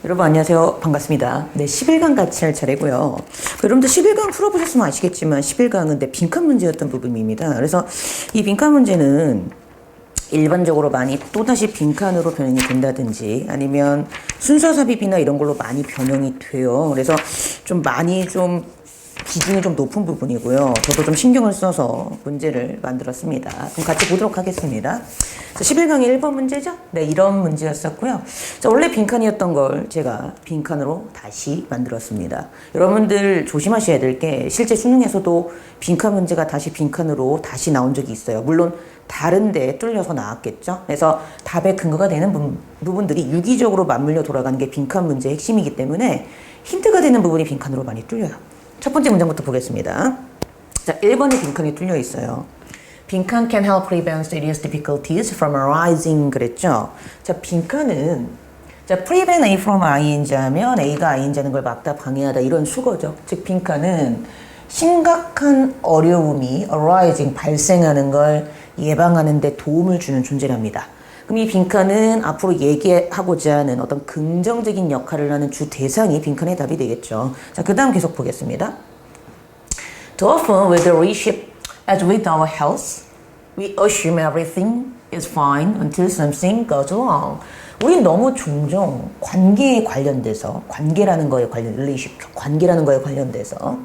여러분 안녕하세요. 반갑습니다. 네, 11강 같이 할 차례고요. 여러분들 11강 풀어보셨으면 아시겠지만 11강은 네, 빈칸 문제였던 부분입니다. 그래서 이 빈칸 문제는 일반적으로 많이 또다시 빈칸으로 변형이 된다든지 아니면 순서 삽입이나 이런 걸로 많이 변형이 돼요. 그래서 좀 많이 좀 비중이 좀 높은 부분이고요. 저도 좀 신경을 써서 문제를 만들었습니다. 그럼 같이 보도록 하겠습니다. 자, 11강의 1번 문제죠? 네, 이런 문제였었고요. 자, 원래 빈칸이었던 걸 제가 빈칸으로 다시 만들었습니다. 여러분들 조심하셔야 될 게 실제 수능에서도 빈칸 문제가 다시 빈칸으로 다시 나온 적이 있어요. 물론 다른데 뚫려서 나왔겠죠. 그래서 답의 근거가 되는 부분들이 유기적으로 맞물려 돌아가는 게 빈칸 문제의 핵심이기 때문에 힌트가 되는 부분이 빈칸으로 많이 뚫려요. 첫 번째 문장부터 보겠습니다. 자, 1번에 빈칸이 뚫려 있어요. 빈칸 can help prevent serious difficulties from arising 그랬죠. 자, 빈칸은 자, prevent A from ing 하면 A가 ing 하는 걸 막다 방해하다 이런 수거죠. 즉 빈칸은 심각한 어려움이 arising 발생하는 걸 예방하는 데 도움을 주는 존재랍니다. 그럼 이 빈칸은 앞으로 얘기하고자 하는 어떤 긍정적인 역할을 하는 주 대상이 빈칸의 답이 되겠죠. 자, 그 다음 계속 보겠습니다. Too often with the reshape as with our health, we assume everything is fine until something goes wrong. 우린 너무 종종 관계에 관련돼서, 관계라는 거에 relationship, 관계라는 거에 관련돼서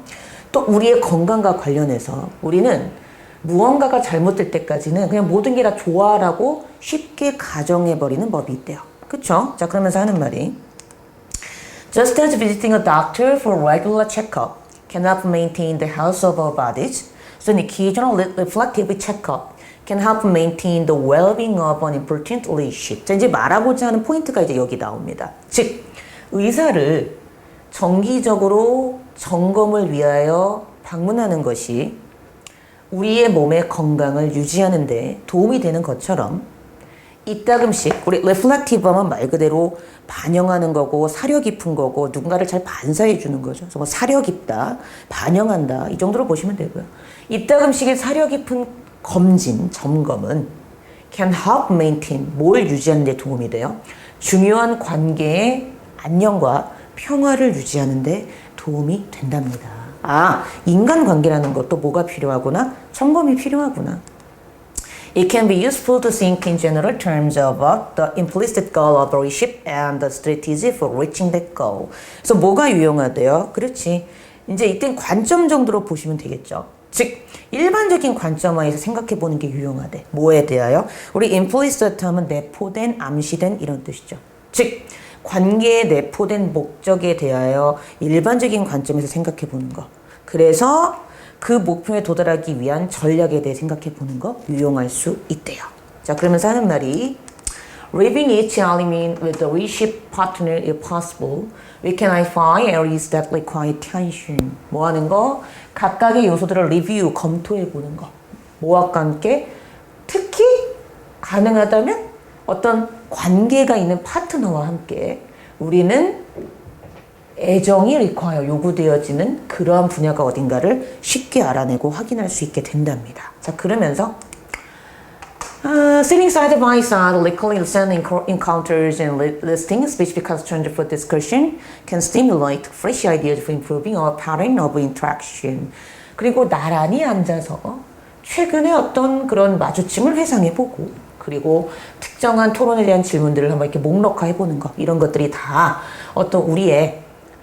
또 우리의 건강과 관련해서 우리는 무언가가 잘못될 때까지는 그냥 모든 게 다 좋아라고 쉽게 가정해버리는 법이 있대요. 그쵸? 자, 그러면서 하는 말이 Just as visiting a doctor for regular checkup can help maintain the health of our bodies, so an occasional reflective checkup can help maintain the well-being of an important relationship. 자, 이제 말하고자 하는 포인트가 이제 여기 나옵니다. 즉, 의사를 정기적으로 점검을 위하여 방문하는 것이 우리의 몸의 건강을 유지하는 데 도움이 되는 것처럼 이따금씩 우리 reflective 하면 말 그대로 반영하는 거고 사려 깊은 거고 누군가를 잘 반사해 주는 거죠. 그래서 뭐 사려 깊다, 반영한다 이 정도로 보시면 되고요. 이따금씩의 사려 깊은 검진, 점검은 can help maintain, 뭘 유지하는 데 도움이 돼요? 중요한 관계의 안녕과 평화를 유지하는 데 도움이 된답니다. 아, 인간관계라는 것도 뭐가 필요하구나? 점검이 필요하구나. It can be useful to think in general terms about the implicit goal of a relationship and the strategy for reaching that goal. 그래서 뭐가 유용하대요? 그렇지. 이제 이땐 관점 정도로 보시면 되겠죠. 즉, 일반적인 관점하에서 생각해 보는 게 유용하대. 뭐에 대하여? 우리 implicit 하면 내포된, 암시된 이런 뜻이죠. 즉, 관계에 내포된 목적에 대하여 일반적인 관점에서 생각해 보는 거. 그래서 그 목표에 도달하기 위한 전략에 대해 생각해 보는 거 유용할 수 있대요. 자, 그러면서 하는 말이 Living each element with the relationship partner if possible, we can identify areas that require attention. 뭐 하는 거? 각각의 요소들을 리뷰, 검토해 보는 거. 뭐와 함께? 특히 가능하다면 어떤 관계가 있는 파트너와 함께 우리는 애정이 require, 요구되어지는 그러한 분야가 어딘가를 쉽게 알아내고 확인할 수 있게 된답니다. 자, 그러면서 sitting side by side, recalling encounters and listing specific questions for discussion can stimulate fresh ideas for improving our pattern of interaction. 그리고 나란히 앉아서 최근에 어떤 그런 마주침을 회상해보고 그리고 특정한 토론에 대한 질문들을 한번 이렇게 목록화해보는 거 이런 것들이 다 어떤 우리의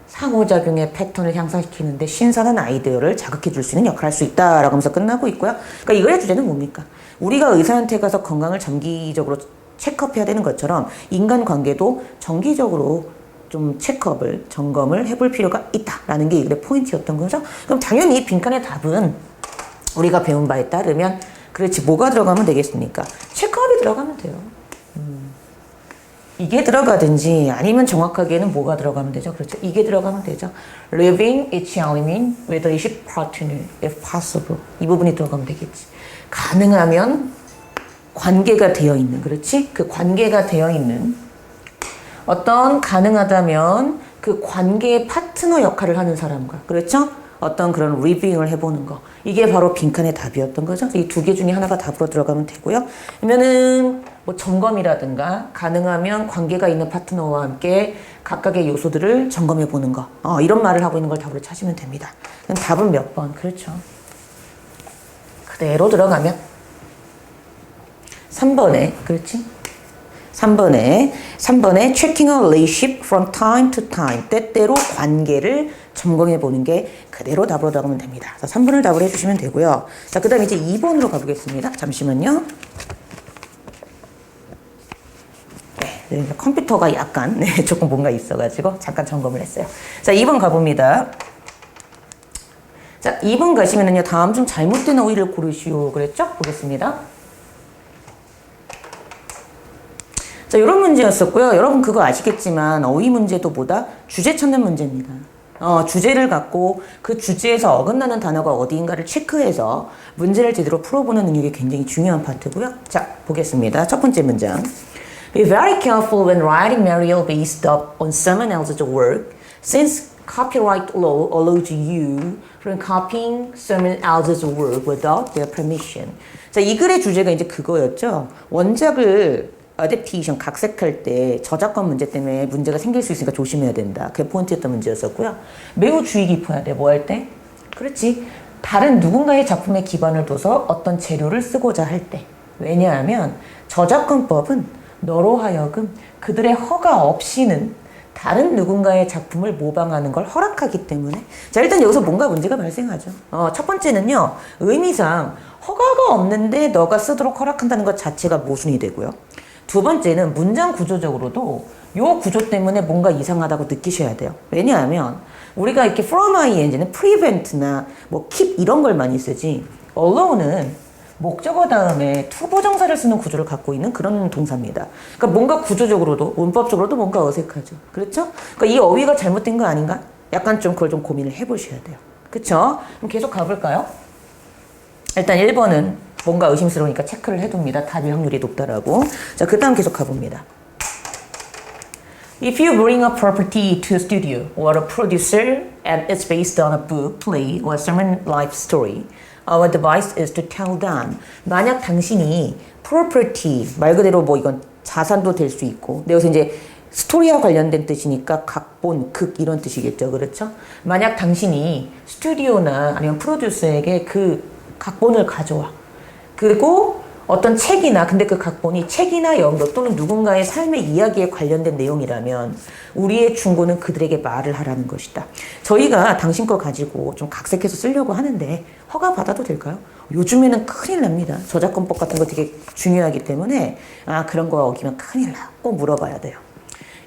상호작용의 패턴을 향상시키는데 신선한 아이디어를 자극해줄 수 있는 역할을 할 수 있다라고 하면서 끝나고 있고요. 그러니까 이거의 주제는 뭡니까? 우리가 의사한테 가서 건강을 정기적으로 체크업해야 되는 것처럼 인간관계도 정기적으로 좀 체크업을, 점검을 해볼 필요가 있다라는 게 이글의 포인트였던 거죠. 그럼 당연히 이 빈칸의 답은 우리가 배운 바에 따르면 그렇지 뭐가 들어가면 되겠습니까? 체크업이 들어가면 돼요. 이게 들어가든지 아니면 정확하게는 뭐가 들어가면 되죠? 그렇죠. 이게 들어가면 되죠. Living each element with a relationship partner if possible. 이 부분이 들어가면 되겠지. 가능하면 관계가 되어 있는, 그렇지? 그 관계가 되어 있는 어떤 가능하다면 그 관계의 파트너 역할을 하는 사람과, 그렇죠? 어떤 그런 리뷰잉을 해보는 거. 이게 바로 빈칸의 답이었던 거죠. 이 두 개 중에 하나가 답으로 들어가면 되고요. 그러면은 뭐 점검이라든가 가능하면 관계가 있는 파트너와 함께 각각의 요소들을 점검해 보는 거. 이런 말을 하고 있는 걸 답으로 찾으면 됩니다. 그럼 답은 몇 번? 그렇죠. 그대로 들어가면 3번에 그렇지? 3번에 checking a relationship from time to time. 때때로 관계를 점검해 보는 게 그대로 답으로 들어가면 됩니다. 자, 3번을 답을 해주시면 되고요. 자, 그 다음에 이제 2번으로 가보겠습니다. 잠시만요. 네, 컴퓨터가 약간 조금 뭔가 있어가지고 잠깐 점검을 했어요. 자, 2번 가봅니다. 자, 2번 가시면은요, 다음 중 잘못된 어휘를 고르시오 그랬죠? 보겠습니다. 자, 이런 문제였었고요. 여러분 그거 아시겠지만 어휘 문제도 뭐다? 주제 찾는 문제입니다. 주제를 갖고 그 주제에서 어긋나는 단어가 어디인가를 체크해서 문제를 제대로 풀어보는 능력이 굉장히 중요한 파트고요. 자, 보겠습니다. 첫 번째 문장. Be very careful when writing material based up on someone else's work, since copyright law allows you from copying someone else's work without their permission. 자, 이 글의 주제가 이제 그거였죠. 원작을 어댑테이션 각색할 때 저작권 문제 때문에 문제가 생길 수 있으니까 조심해야 된다. 그게 포인트였던 문제였었고요. 매우 주의 깊어야 돼. 뭐 할 때? 그렇지. 다른 누군가의 작품에 기반을 둬서 어떤 재료를 쓰고자 할 때. 왜냐하면 저작권법은 너로 하여금 그들의 허가 없이는 다른 누군가의 작품을 모방하는 걸 허락하기 때문에. 자, 일단 여기서 뭔가 문제가 발생하죠. 첫 번째는요, 의미상 허가가 없는데 너가 쓰도록 허락한다는 것 자체가 모순이 되고요. 두 번째는 문장 구조적으로도 요 구조 때문에 뭔가 이상하다고 느끼셔야 돼요. 왜냐하면 우리가 이렇게 from ing는 prevent나 뭐 keep 이런 걸 많이 쓰지, allow는 목적어 다음에 투부정사를 쓰는 구조를 갖고 있는 그런 동사입니다. 그러니까 뭔가 구조적으로도 문법적으로도 뭔가 어색하죠. 그렇죠? 그러니까 이 어휘가 잘못된 거 아닌가? 약간 좀 그걸 좀 고민을 해보셔야 돼요. 그렇죠? 그럼 계속 가볼까요? 일단 1번은 뭔가 의심스러우니까 체크를 해둡니다. 답일 확률이 높다라고. 자, 그 다음 계속 가봅니다. If you bring a property to a studio or a producer and it's based on a book, play, or some life story, our advice is to tell them. 만약 당신이 property, 말 그대로 뭐 이건 자산도 될 수 있고, 근데 여기서 이제 스토리와 관련된 뜻이니까 각본, 극 이런 뜻이겠죠. 그렇죠? 만약 당신이 스튜디오나 아니면 프로듀서에게 그 각본을 가져와. 그리고 어떤 책이나, 근데 그 각본이 책이나 연극 또는 누군가의 삶의 이야기에 관련된 내용이라면 우리의 충고는 그들에게 말을 하라는 것이다. 저희가 당신 거 가지고 좀 각색해서 쓰려고 하는데 허가 받아도 될까요? 요즘에는 큰일 납니다. 저작권법 같은 거 되게 중요하기 때문에 그런 거 어기면 큰일 나. 꼭 물어봐야 돼요.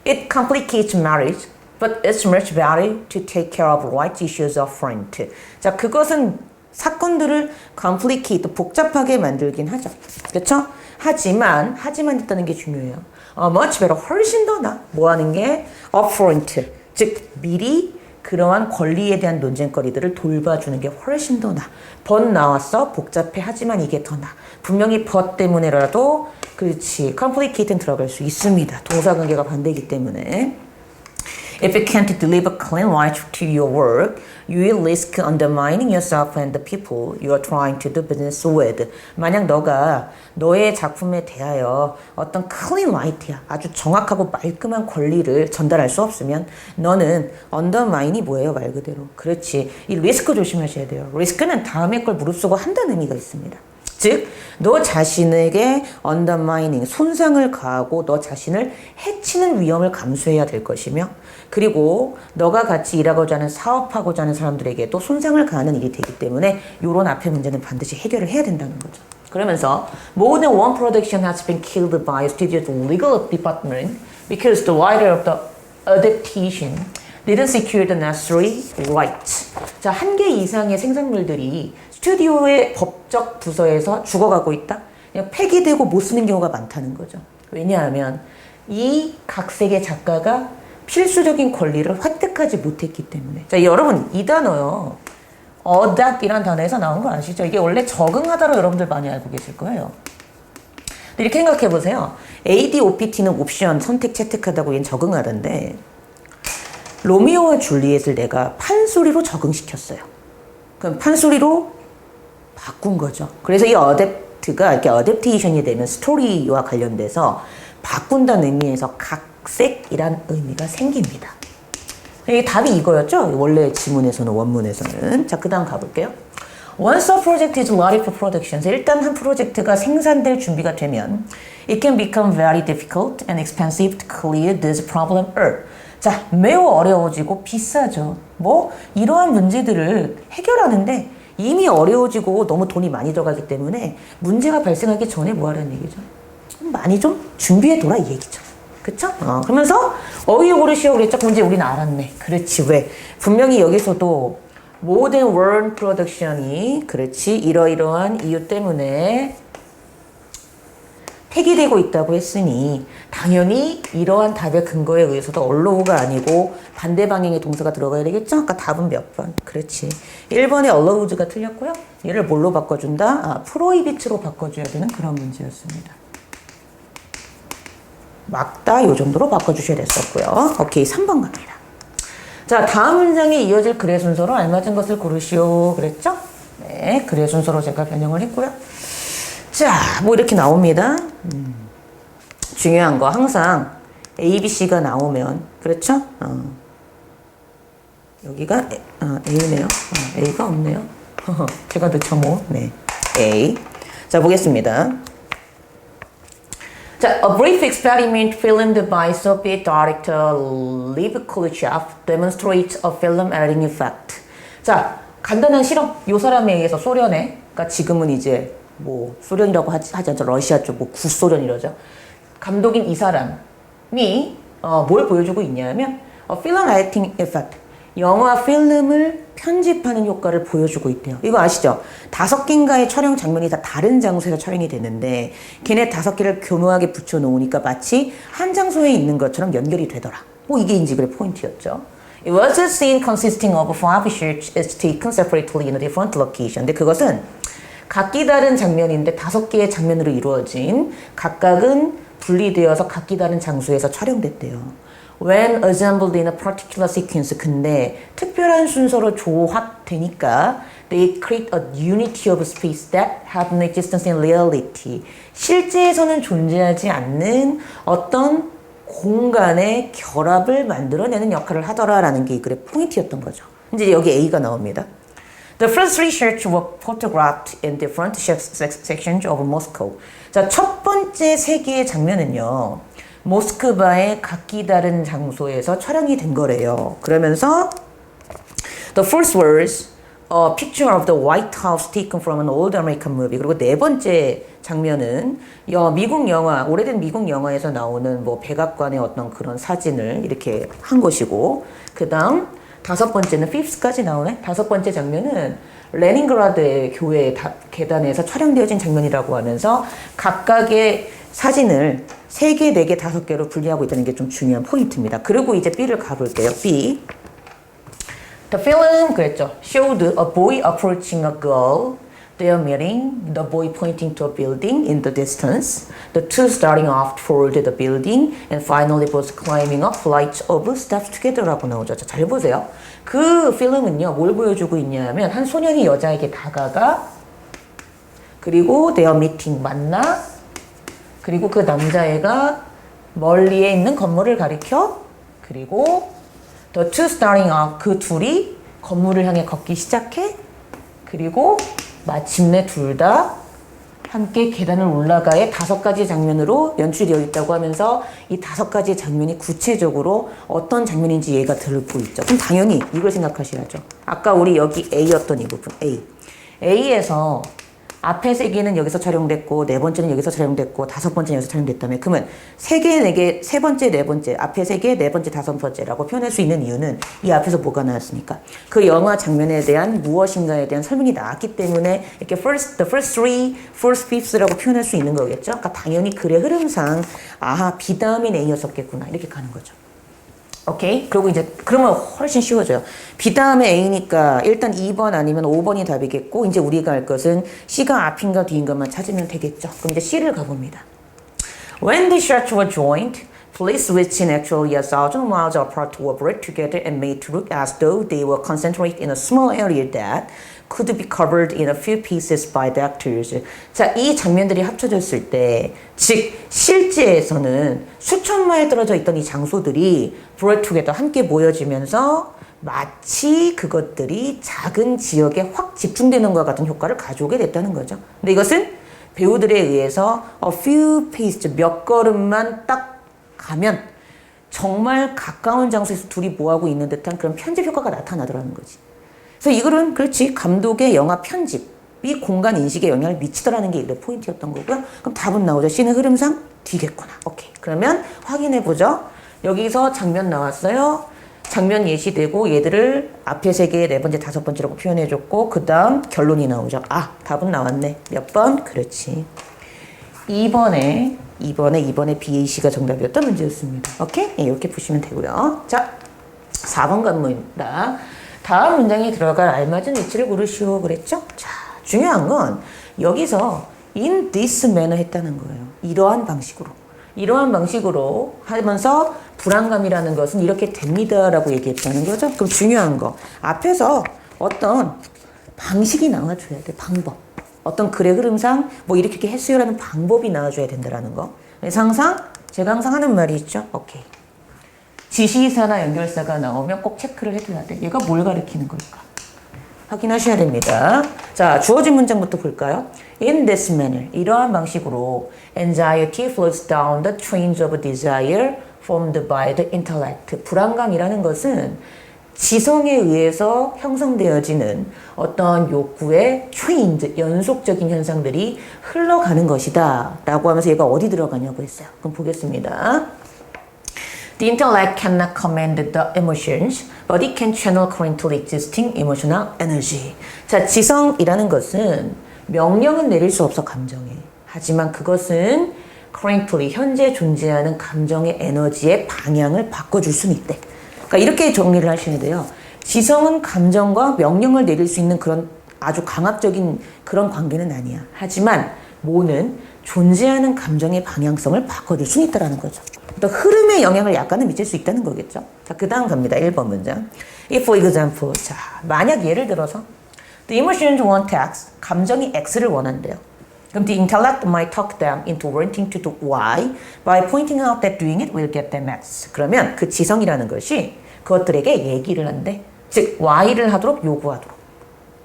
It complicates marriage, but it's much better to take care of rights issues up front. 자, 그것은 사건들을 complicate, 복잡하게 만들긴 하죠. 그렇죠? 하지만 있다는 게 중요해요. much better, 훨씬 더 나. 뭐 하는 게? upfront, 즉 미리 그러한 권리에 대한 논쟁거리들을 돌봐주는 게 훨씬 더 나. but 나왔어. 복잡해. 하지만 이게 더 나. 분명히 but 때문에라도 그렇지. complicate는 들어갈 수 있습니다. 동사관계가 반대이기 때문에. If you can't deliver clean light to your work, you will risk undermining yourself and the people you are trying to do business with. 만약 너가 너의 작품에 대하여 어떤 clean light야, 아주 정확하고 말끔한 권리를 전달할 수 없으면 너는 undermine이 뭐예요? 말 그대로. 그렇지. 이 리스크 조심하셔야 돼요. 리스크는 다음에 걸 무릅쓰고 한다는 의미가 있습니다. 즉, 너 자신에게 undermining, 손상을 가하고 너 자신을 해치는 위험을 감수해야 될 것이며, 그리고 너가 같이 일하고자 하는, 사업하고자 하는 사람들에게도 손상을 가하는 일이 되기 때문에 이런 앞의 문제는 반드시 해결을 해야 된다는 거죠. 그러면서 more than one production has been killed by a studio's legal department because the writer of the adaptation didn't secure the necessary rights. 자, 한 개 이상의 생산물들이 스튜디오의 법적 부서에서 죽어가고 있다? 그냥 폐기되고 못 쓰는 경우가 많다는 거죠. 왜냐하면 이 각색의 작가가 필수적인 권리를 획득하지 못했기 때문에. 자, 여러분 이 단어요. adapt이란 단어에서 나온 거 아시죠? 이게 원래 적응하다로 여러분들 많이 알고 계실 거예요. 이렇게 생각해 보세요. ADOPT는 옵션, 선택, 채택하다고 얘는 적응하던데 로미오와 줄리엣을 내가 판소리로 적응시켰어요. 그럼 판소리로 바꾼 거죠. 그래서 이 프로젝트가 이렇게 어댑테이션이 되면 스토리와 관련돼서 바꾼다는 의미에서 각색이란 의미가 생깁니다. 이게 답이 이거였죠? 원래 지문에서는, 원문에서는. 자, 그 다음 가볼게요. Once a project is ready for production. 일단 한 프로젝트가 생산될 준비가 되면 it can become very difficult and expensive to clear this problem up. 자, 매우 어려워지고 비싸죠. 뭐 이러한 문제들을 해결하는데 이미 어려워지고 너무 돈이 많이 들어가기 때문에 문제가 발생하기 전에 뭐 하라는 얘기죠? 많이 좀 준비해둬라 이 얘기죠. 그쵸? 그러면서 어휘 고르시오 그랬죠? 그럼 이제 우리는 알았네. 그렇지, 왜? 분명히 여기서도 모든 world production이 그렇지 이러이러한 이유 때문에 폐기되고 있다고 했으니 당연히 이러한 답의 근거에 의해서도 allow가 아니고 반대 방향의 동사가 들어가야 되겠죠? 아까 답은 몇 번? 그렇지. 1번에 allowed가 틀렸고요. 얘를 뭘로 바꿔준다? prohibit로 바꿔줘야 되는 그런 문제였습니다. 막다 요 정도로 바꿔주셔야 됐었고요. 오케이, 3번 갑니다. 자, 다음 문장에 이어질 글의 순서로 알맞은 것을 고르시오 그랬죠? 네, 글의 순서로 제가 변형을 했고요. 자, 뭐 이렇게 나옵니다. 중요한 거 항상 A, B, C가 나오면 그렇죠? 여기가 A네요. A가 없네요. 제가 늦춰모. 네, A. 자, 보겠습니다. 자, a brief experiment filmed by Soviet director Lev Kuleshov demonstrates a film editing effect. 자, 간단한 실험. 요 사람에 의해서 소련에, 그러니까 지금은 이제 뭐 소련이라고 하지 않죠. 러시아 쪽 뭐 구소련 이러죠. 감독인 이 사람이 뭘 보여주고 있냐면 film editing effect. 영화 필름을 편집하는 효과를 보여주고 있대요. 이거 아시죠? 5개인가의 촬영 장면이 다 다른 장소에서 촬영이 되는데 걔네 5개를 교묘하게 붙여놓으니까 마치 한 장소에 있는 것처럼 연결이 되더라. 뭐 이게 이제 그의 포인트였죠. It was a scene consisting of 5 shots taken separately in a different location. 근데 그것은 각기 다른 장면인데 5개의 장면으로 이루어진 각각은 분리되어서 각기 다른 장소에서 촬영됐대요. When assembled in a particular sequence. 근데 특별한 순서로 조합되니까 they create a unity of space that have no existence in reality. 실제에서는 존재하지 않는 어떤 공간의 결합을 만들어내는 역할을 하더라라는 게 이 글의 포인트였던 거죠. 이제 여기 A가 나옵니다. The first three shots were photographed in different sections of Moscow. 자, 첫 번째 3개의 장면은요. 모스크바의 각기 다른 장소에서 촬영이 된 거래요. 그러면서 The first was a picture of the White House taken from an old American movie. 그리고 4번째 장면은 미국 영화, 오래된 미국 영화에서 나오는 뭐 백악관의 어떤 그런 사진을 이렇게 한 것이고, 그 다음 5번째는 fifth까지 나오네. 5번째 장면은 레닌그라드의 교회 계단에서 촬영되어진 장면이라고 하면서 각각의 사진을 3개, 4개, 5개로 분리하고 있다는 게 좀 중요한 포인트입니다. 그리고 이제 B를 가볼게요. B. The film, 그랬죠. showed a boy approaching a girl. They are meeting. The boy pointing to a building in the distance. The two starting off toward the building. And finally both climbing up flights of steps together라고 나오죠. 자, 잘 보세요. 그 필름은요. 뭘 보여주고 있냐면 한 소년이 여자에게 다가가. 그리고 they are meeting, 만나. 그리고 그 남자애가 멀리에 있는 건물을 가리켜. 그리고 the two starting off, 그 둘이 건물을 향해 걷기 시작해. 그리고 마침내 둘 다 함께 계단을 올라가의 5가지 장면으로 연출되어 있다고 하면서 이 5가지 장면이 구체적으로 어떤 장면인지 얘가 들고 있죠. 그럼 당연히 이걸 생각하셔야죠. 아까 우리 여기 A였던 이 부분, A. A에서 앞에 3개는 여기서 촬영됐고 4번째는 여기서 촬영됐고 5번째는 여기서 촬영됐다며, 그러면 3개, 4개, 3번째, 4번째, 앞에 3개, 4번째, 5번째라고 표현할 수 있는 이유는 이 앞에서 뭐가 나왔으니까 그 영화 장면에 대한 무엇인가에 대한 설명이 나왔기 때문에 이렇게 the first three, first fifth라고 표현할 수 있는 거겠죠. 그러니까 당연히 글의 흐름상 아하, B 다음인 A였었겠구나 이렇게 가는 거죠. 오케이? 그리고 이제 그러면 훨씬 쉬워져요. B 다음에 A니까 일단 2번 아니면 5번이 답이겠고, 이제 우리가 할 것은 C가 앞인가 뒤인가만 찾으면 되겠죠. 그럼 이제 C를 가봅니다. When the shots were joined, police which in actually 1,000 miles apart were brought together and made to look as though they were concentrated in a small area that could be covered in a few pieces by the actors. 자, 이 장면들이 합쳐졌을 때, 즉 실제에서는 수천 마일 떨어져 있던 이 장소들이 brought together 함께 모여지면서 마치 그것들이 작은 지역에 확 집중되는 것과 같은 효과를 가져오게 됐다는 거죠. 근데 이것은 배우들에 의해서 a few paces 몇 걸음만 딱 가면 정말 가까운 장소에서 둘이 뭐하고 있는 듯한 그런 편집 효과가 나타나더라는 거지. 그래서 이거는 그렇지 감독의 영화 편집이 공간 인식에 영향을 미치더라는 게 이게 포인트였던 거고요. 그럼 답은 나오죠. 씬의 흐름상 뒤겠구나. 오케이. 그러면 확인해 보죠. 여기서 장면 나왔어요. 장면 예시되고 얘들을 앞에 세 개, 네 번째, 다섯 번째라고 표현해 줬고 그 다음 결론이 나오죠. 아, 답은 나왔네. 몇 번? 그렇지. 2번에 BAC가 정답이었던 문제였습니다. 오케이? 네, 이렇게 푸시면 되고요. 자, 4번 관문입니다. 다음 문장에 들어갈 알맞은 위치를 고르시오 그랬죠? 자, 중요한 건 여기서 in this manner 했다는 거예요. 이러한 방식으로 하면서 불안감이라는 것은 이렇게 됩니다라고 얘기했다는 거죠. 그럼 중요한 거 앞에서 어떤 방식이 나와줘야 돼. 방법. 어떤 글의 흐름상 뭐 이렇게 했어요라는 방법이 나와줘야 된다라는 거. 그래서 제가 항상 하는 말이 있죠. 오케이. 지시사나 연결사가 나오면 꼭 체크를 해둬야 돼. 얘가 뭘 가리키는 걸까? 확인하셔야 됩니다. 자, 주어진 문장부터 볼까요? In this manner, 이러한 방식으로 anxiety flows down the trains of desire formed by the intellect. 불안감이라는 것은 지성에 의해서 형성되어지는 어떤 욕구의 trains, 연속적인 현상들이 흘러가는 것이다 라고 하면서 얘가 어디 들어가냐고 했어요. 그럼 보겠습니다. The intellect cannot command the emotions, but it can channel currently existing emotional energy. 자, 지성이라는 것은 명령은 내릴 수 없어 감정에. 하지만 그것은 currently 현재 존재하는 감정의 에너지의 방향을 바꿔줄 수는 있대. 그러니까 이렇게 정리를 하시면 돼요. 지성은 감정과 명령을 내릴 수 있는 그런 아주 강압적인 그런 관계는 아니야. 하지만 모는 존재하는 감정의 방향성을 바꿔줄 수는 있다는 거죠. 또 흐름의 영향을 약간은 미칠 수 있다는 거겠죠. 자, 그 다음 갑니다. 1번 문장. If for example, 자, 만약 예를 들어서 the emotions want X, 감정이 X를 원한대요. 그럼 the intellect might talk them into wanting to do Y by pointing out that doing it will get them X. 그러면 그 지성이라는 것이 그것들에게 얘기를 한대. 즉, Y를 하도록 요구하도록.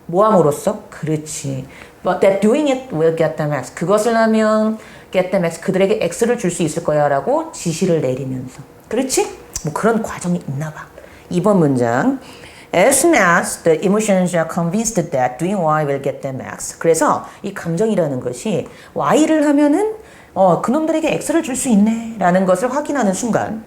뭐함으로써? 그렇지. But that doing it will get them X. 그것을 하면 get them X. 그들에게 X를 줄 수 있을 거야 라고 지시를 내리면서. 그렇지? 뭐 그런 과정이 있나 봐. 2번 문장. As soon as the emotions are convinced that doing Y will get them X. 그래서 이 감정이라는 것이 Y를 하면은 그놈들에게 X를 줄 수 있네 라는 것을 확인하는 순간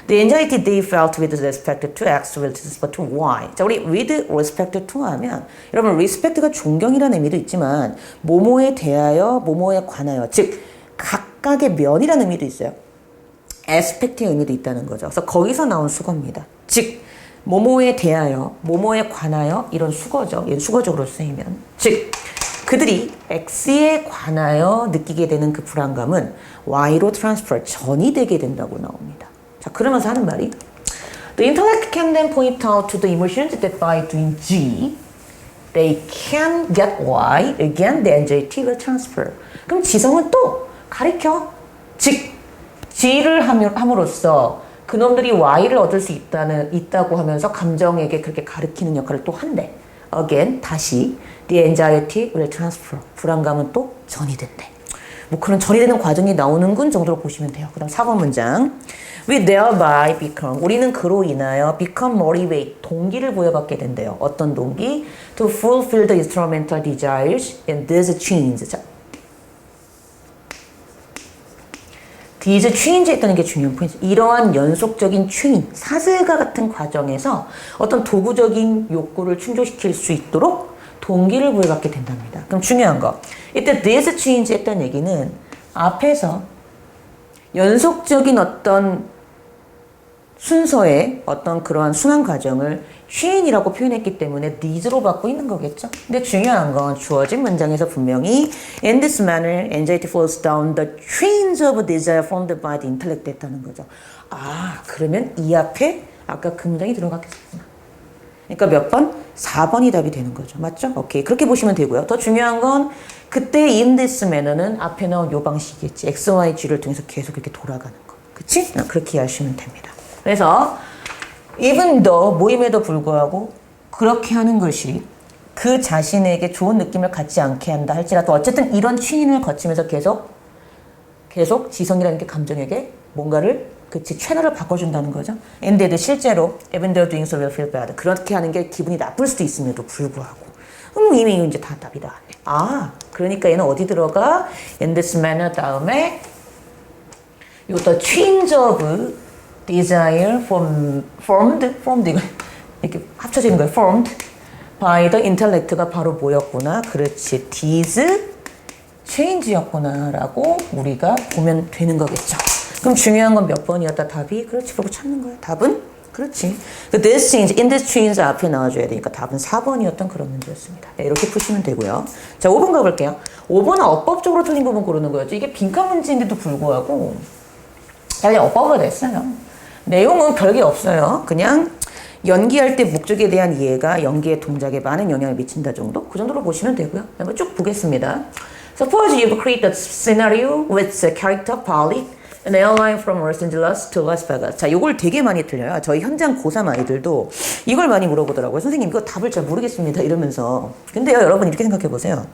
The anxiety they felt with respect to X will transfer to Y. 자, 우리 with respect to 하면 여러분 respect가 존경이라는 의미도 있지만 뭐뭐에 대하여, 뭐뭐에 관하여 즉 각각의 면이라는 의미도 있어요. aspect의 의미도 있다는 거죠. 그래서 거기서 나온 수거입니다. 즉 뭐뭐에 대하여, 뭐뭐에 관하여 이런 수거죠. 얘는 수거적으로 쓰이면 즉 그들이 X에 관하여 느끼게 되는 그 불안감은 Y로 트랜스퍼 전이되게 된다고 나옵니다. 자, 그러면서 하는 말이 The intellect can then point out to the emotions that by doing G they can get Y. Again, the anxiety will transfer. 그럼 지성은 또 가리켜. 즉, G를 함으로써 그놈들이 Y를 얻을 수 있다고 하면서 감정에게 그렇게 가리키는 역할을 또 한대. Again, 다시 the anxiety will transfer. 불안감은 또 전이 된대. 뭐 그런 전이 되는 과정이 나오는군 정도로 보시면 돼요. 그 다음 4번 문장. We thereby become. 우리는 그로 인하여 become motivate. 동기를 부여받게 된대요. 어떤 동기? To fulfill the instrumental desires in these chains. 자, these chains 했다는 게 중요한 포인트. 이러한 연속적인 체인, 사슬과 같은 과정에서 어떤 도구적인 욕구를 충족시킬 수 있도록 동기를 부여받게 된답니다. 그럼 중요한 거. 이때 these chains 했다는 얘기는 앞에서 연속적인 어떤 순서의 어떤 그러한 순환 과정을 chain이라고 표현했기 때문에 these로 받고 있는 거겠죠. 근데 중요한 건 주어진 문장에서 분명히 in this manner anxiety flows down the chains of desire formed by the intellect 했다는 거죠. 아, 그러면 이 앞에 아까 그 문장이 들어갔겠구나. 그러니까 몇 번? 4번이 답이 되는 거죠. 맞죠? 오케이. 그렇게 보시면 되고요. 더 중요한 건 그때 in this manner는 앞에 나온 요 방식이겠지. X, Y, G를 통해서 계속 이렇게 돌아가는 거. 그치? 그렇게 이해하시면 됩니다. 그래서 even though 모임에도 불구하고 그렇게 하는 것이 그 자신에게 좋은 느낌을 갖지 않게 한다 할지라도 어쨌든 이런 취인을 거치면서 계속 지성이라는 게 감정에게 뭔가를 그치 채널을 바꿔준다는 거죠. 인데도 실제로 even though doing so will feel bad 그렇게 하는 게 기분이 나쁠 수도 있음에도 불구하고 이미 이제 다 답이 나왔네. 아 그러니까 얘는 어디 들어가? In this manner 다음에 요더 change of desire formed 이거 이렇게 합쳐지는 거예요. formed by the intellect가 바로 뭐였구나. 그렇지. this change였구나 라고 우리가 보면 되는 거겠죠. 그럼 중요한 건 몇 번이었다 답이? 그렇지. 그러고 찾는 거야. 답은? 그렇지. this change, in this change 앞에 나와줘야 되니까 답은 4번이었던 그런 문제였습니다. 네, 이렇게 푸시면 되고요. 자, 5번 가볼게요. 5번은 어법적으로 틀린 부분 고르는 거였죠. 이게 빈칸 문제인데도 불구하고 그냥 어법으로 냈어요. 내용은 별게 없어요. 그냥 연기할 때 목적에 대한 이해가 연기의 동작에 많은 영향을 미친다 정도? 그 정도로 보시면 되고요. 한번 쭉 보겠습니다. Suppose you create a scenario with a character Polly, an airline from Los Angeles to Las Vegas. 자, 이걸 되게 많이 틀려요. 저희 현장 고3 아이들도 이걸 많이 물어보더라고요. 선생님 이거 답을 잘 모르겠습니다. 이러면서. 근데요, 여러분 이렇게 생각해 보세요.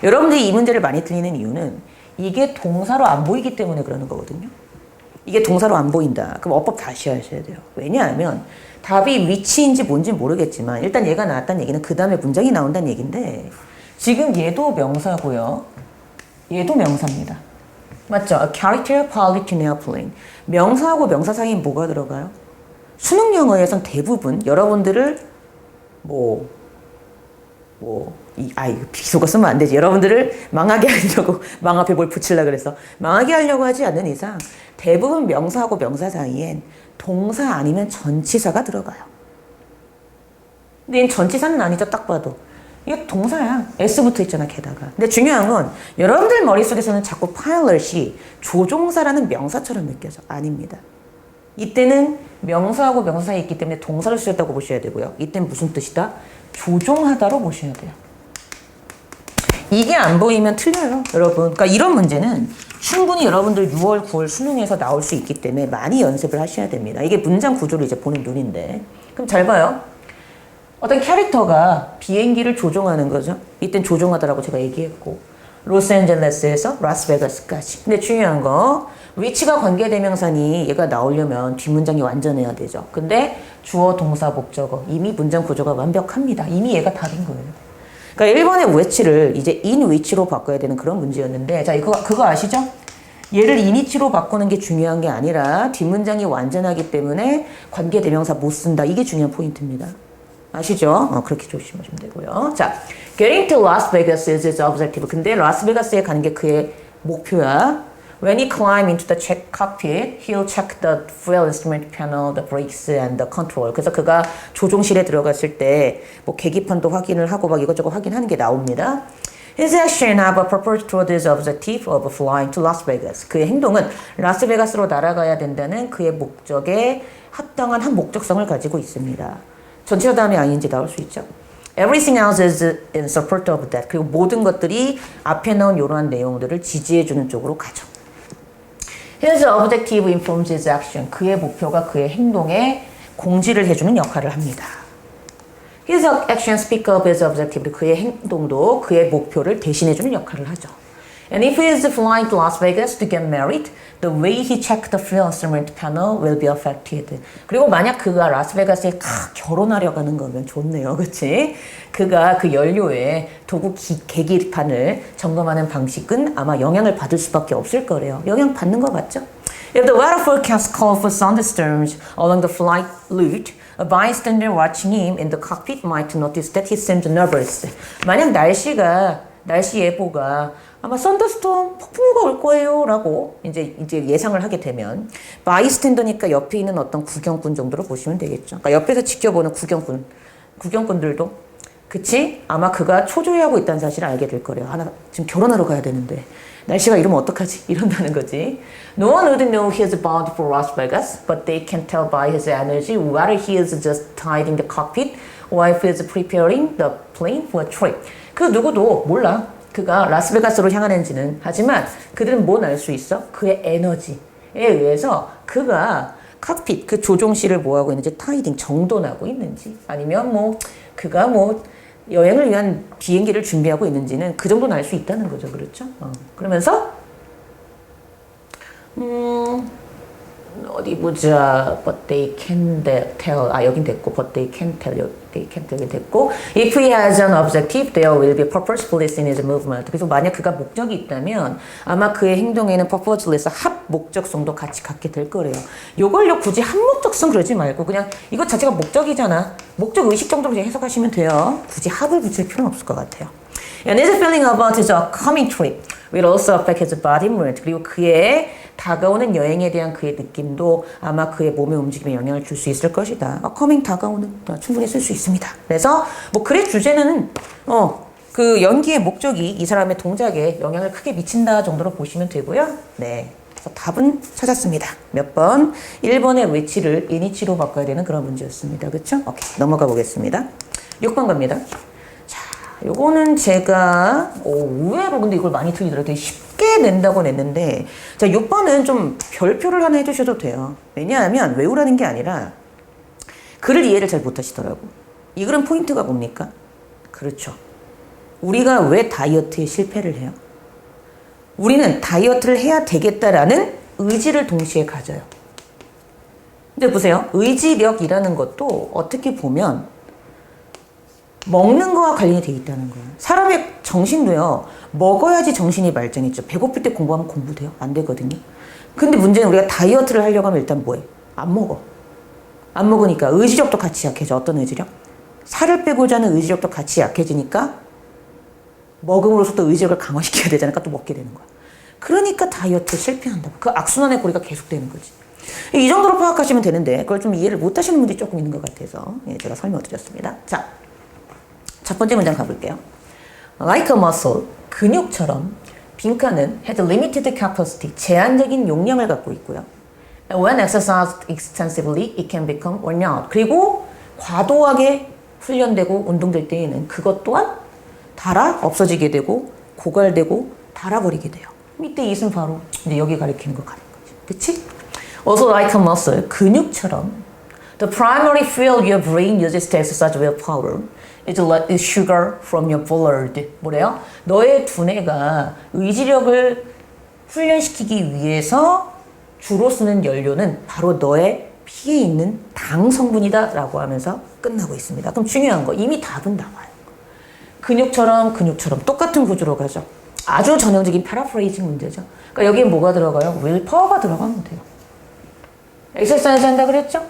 여러분들이 이 문제를 많이 틀리는 이유는 이게 동사로 안 보이기 때문에 그러는 거거든요. 이게 동사로 안 보인다. 그럼 어법 다시 하셔야 돼요. 왜냐하면 답이 위치인지 뭔지 모르겠지만 일단 얘가 나왔다는 얘기는 그 다음에 문장이 나온다는 얘기인데 지금 얘도 명사고요. 얘도 명사입니다. 맞죠? A character pilot in airplane. 명사하고 명사 사이에 뭐가 들어가요? 수능 영어에선 대부분 여러분들을 이거 비속어 쓰면 안 되지. 여러분들을 망하게 하려고, 망 앞에 뭘 붙이려고 그래서 망하게 하려고 하지 않는 이상 대부분 명사하고 명사 사이엔 동사 아니면 전치사가 들어가요. 근데 얘는 전치사는 아니죠. 딱 봐도. 이게 동사야. S 붙어 있잖아, 게다가. 근데 중요한 건 여러분들 머릿속에서는 자꾸 pilot이 조종사라는 명사처럼 느껴져. 아닙니다. 이때는 명사하고 명사 사이에 있기 때문에 동사를 쓰였다고 보셔야 되고요. 이때는 무슨 뜻이다? 조종하다로 보셔야 돼요. 이게 안 보이면 틀려요, 여러분. 그러니까 이런 문제는 충분히 여러분들 6월, 9월 수능에서 나올 수 있기 때문에 많이 연습을 하셔야 됩니다. 이게 문장 구조를 이제 보는 눈인데. 그럼 잘 봐요. 어떤 캐릭터가 비행기를 조종하는 거죠. 이땐 조종하다라고 제가 얘기했고 로스앤젤레스에서 라스베가스까지. 근데 중요한 거 위치가 관계대명사니 얘가 나오려면 뒷문장이 완전해야 되죠. 근데 주어, 동사, 목적어 이미 문장 구조가 완벽합니다. 이미 얘가 답인 거예요. 그러니까 1번의 위치를 이제 in 위치로 바꿔야 되는 그런 문제였는데 자 그거 아시죠? 얘를 in 위치로 바꾸는 게 중요한 게 아니라 뒷문장이 완전하기 때문에 관계대명사 못 쓴다. 이게 중요한 포인트입니다. 아시죠? 그렇게 조심하시면 되고요. 자, getting to Las Vegas is his objective. 근데 라스베가스에 가는 게 그의 목표야. When he climbed into the cockpit, he'll check the fuel instrument panel, the brakes, and the control. 그래서 그가 조종실에 들어갔을 때 뭐 계기판도 확인을 하고 막 이것저것 확인하는 게 나옵니다. His action have a purpose toward his objective of flying to Las Vegas. 그의 행동은 라스베가스로 날아가야 된다는 그의 목적에 합당한 한 목적성을 가지고 있습니다. 전치사 다음에 ing 나올 수 있죠. Everything else is in support of that. 그리고 모든 것들이 앞에 나온 이러한 내용들을 지지해주는 쪽으로 가죠. His objective informs his action. 그의 목표가 그의 행동에 공지를 해주는 역할을 합니다. His actions speak of his objective. 그의 행동도 그의 목표를 대신해주는 역할을 하죠. And if he is flying to Las Vegas to get married, the way he checked the fuel instrument panel will be affected. 그리고 만약 그가 라스베가스에 결혼하려고 하는 거면 좋네요. 그치? 그가 그 연료에 도구 계기판을 점검하는 방식은 아마 영향을 받을 수밖에 없을 거래요. 영향 받는 거 맞죠? If the weather forecast called for thunderstorms along the flight route, a bystander watching him in the cockpit might notice that he seemed nervous. 만약 날씨 예보가 아마 썬더스톰 폭풍우가 올 거예요 라고 이제 예상을 하게 되면 바이스탠더니까 옆에 있는 어떤 구경꾼 정도로 보시면 되겠죠. 그러니까 옆에서 지켜보는 구경꾼들도 그치? 아마 그가 초조해하고 있다는 사실을 알게 될 거래요. 지금 결혼하러 가야 되는데 날씨가 이러면 어떡하지? 이런다는 거지. No one would know he is bound for Las Vegas, but they can tell by his energy whether he is just tied in the cockpit or if he is preparing the plane for a trip. 그 누구도 몰라. 그가 라스베가스로 향하는지는. 하지만 그들은 뭘 알 수 있어? 그의 에너지에 의해서 그가 칵핏, 그 조종실을 뭐하고 있는지, 타이딩 정돈하고 있는지, 아니면 뭐 그가 뭐 여행을 위한 비행기를 준비하고 있는지는 그 정도는 알 수 있다는 거죠. 그렇죠? 그러면서 어디 보자. But they can tell. 여긴 됐고. But they can tell. They can tell. 됐고. If he has an objective, there will be purposefulness in his movement. 그래서 만약 그가 목적이 있다면 아마 그의 행동에는 purposefulness, 합 목적성도 같이 갖게 될 거래요. 요걸요 굳이 한 목적성 그러지 말고 그냥 이것 자체가 목적이잖아. 목적 의식 정도로 그냥 해석하시면 돼요. 굳이 합을 붙일 필요는 없을 것 같아요. And his feeling about his coming trip will also affect his body movement. 그리고 그의 다가오는 여행에 대한 그의 느낌도 아마 그의 몸의 움직임에 영향을 줄 수 있을 것이다. coming 다가오는 충분히 쓸 수 있습니다. 그래서 뭐 글의 주제는 그 연기의 목적이 이 사람의 동작에 영향을 크게 미친다 정도로 보시면 되고요. 네. 그래서 답은 찾았습니다. 몇 번? 1번의 which를 in이치로 바꿔야 되는 그런 문제였습니다. 그렇죠? 오케이. 넘어가 보겠습니다. 6번 갑니다. 요거는 제가 의외로 근데 이걸 많이 틀리더라고요. 되게 쉽게 낸다고 냈는데 자 6번은 좀 별표를 하나 해주셔도 돼요. 왜냐하면 외우라는 게 아니라 글을 이해를 잘 못하시더라고. 이 글은 포인트가 뭡니까? 그렇죠. 우리가 왜 다이어트에 실패를 해요? 우리는 다이어트를 해야 되겠다라는 의지를 동시에 가져요. 근데 보세요. 의지력이라는 것도 어떻게 보면 먹는 거와 관련이 돼 있다는 거예요. 사람의 정신도요. 먹어야지 정신이 발전했죠. 배고플 때 공부하면 공부돼요? 안 되거든요. 근데 문제는 우리가 다이어트를 하려고 하면 일단 뭐해? 안 먹어. 안 먹으니까 의지력도 같이 약해져. 어떤 의지력? 살을 빼고자 하는 의지력도 같이 약해지니까 먹음으로써 또 의지력을 강화시켜야 되잖아요. 또 먹게 되는 거야. 그러니까 다이어트 실패한다고. 그 악순환의 고리가 계속되는 거지. 이 정도로 파악하시면 되는데 그걸 좀 이해를 못 하시는 분들이 조금 있는 것 같아서 제가 설명을 드렸습니다. 자. 첫 번째 문장 가볼게요. Like a muscle, 근육처럼 빈칸은 has limited capacity, 제한적인 용량을 갖고 있고요. And when exercised extensively, it can become worn out. 그리고 과도하게 훈련되고 운동될 때에는 그것 또한 닳아 없어지게 되고 고갈되고 닳아버리게 돼요. 이때 it은 바로 이제 여기 가리키는 거 가는 거지. 그치? Also like a muscle, 근육처럼 the primary fuel your brain uses to exercise willpower is sugar from your blood. 뭐래요? 너의 두뇌가 의지력을 훈련시키기 위해서 주로 쓰는 연료는 바로 너의 피에 있는 당 성분이다 라고 하면서 끝나고 있습니다. 그럼 중요한 거 이미 답은 나와요. 근육처럼 똑같은 구조로 가죠. 아주 전형적인 패러프레이징 문제죠. 그러니까 여기에 뭐가 들어가요? willpower가 들어가면 돼요. 엑서사이즈 한다 그랬죠?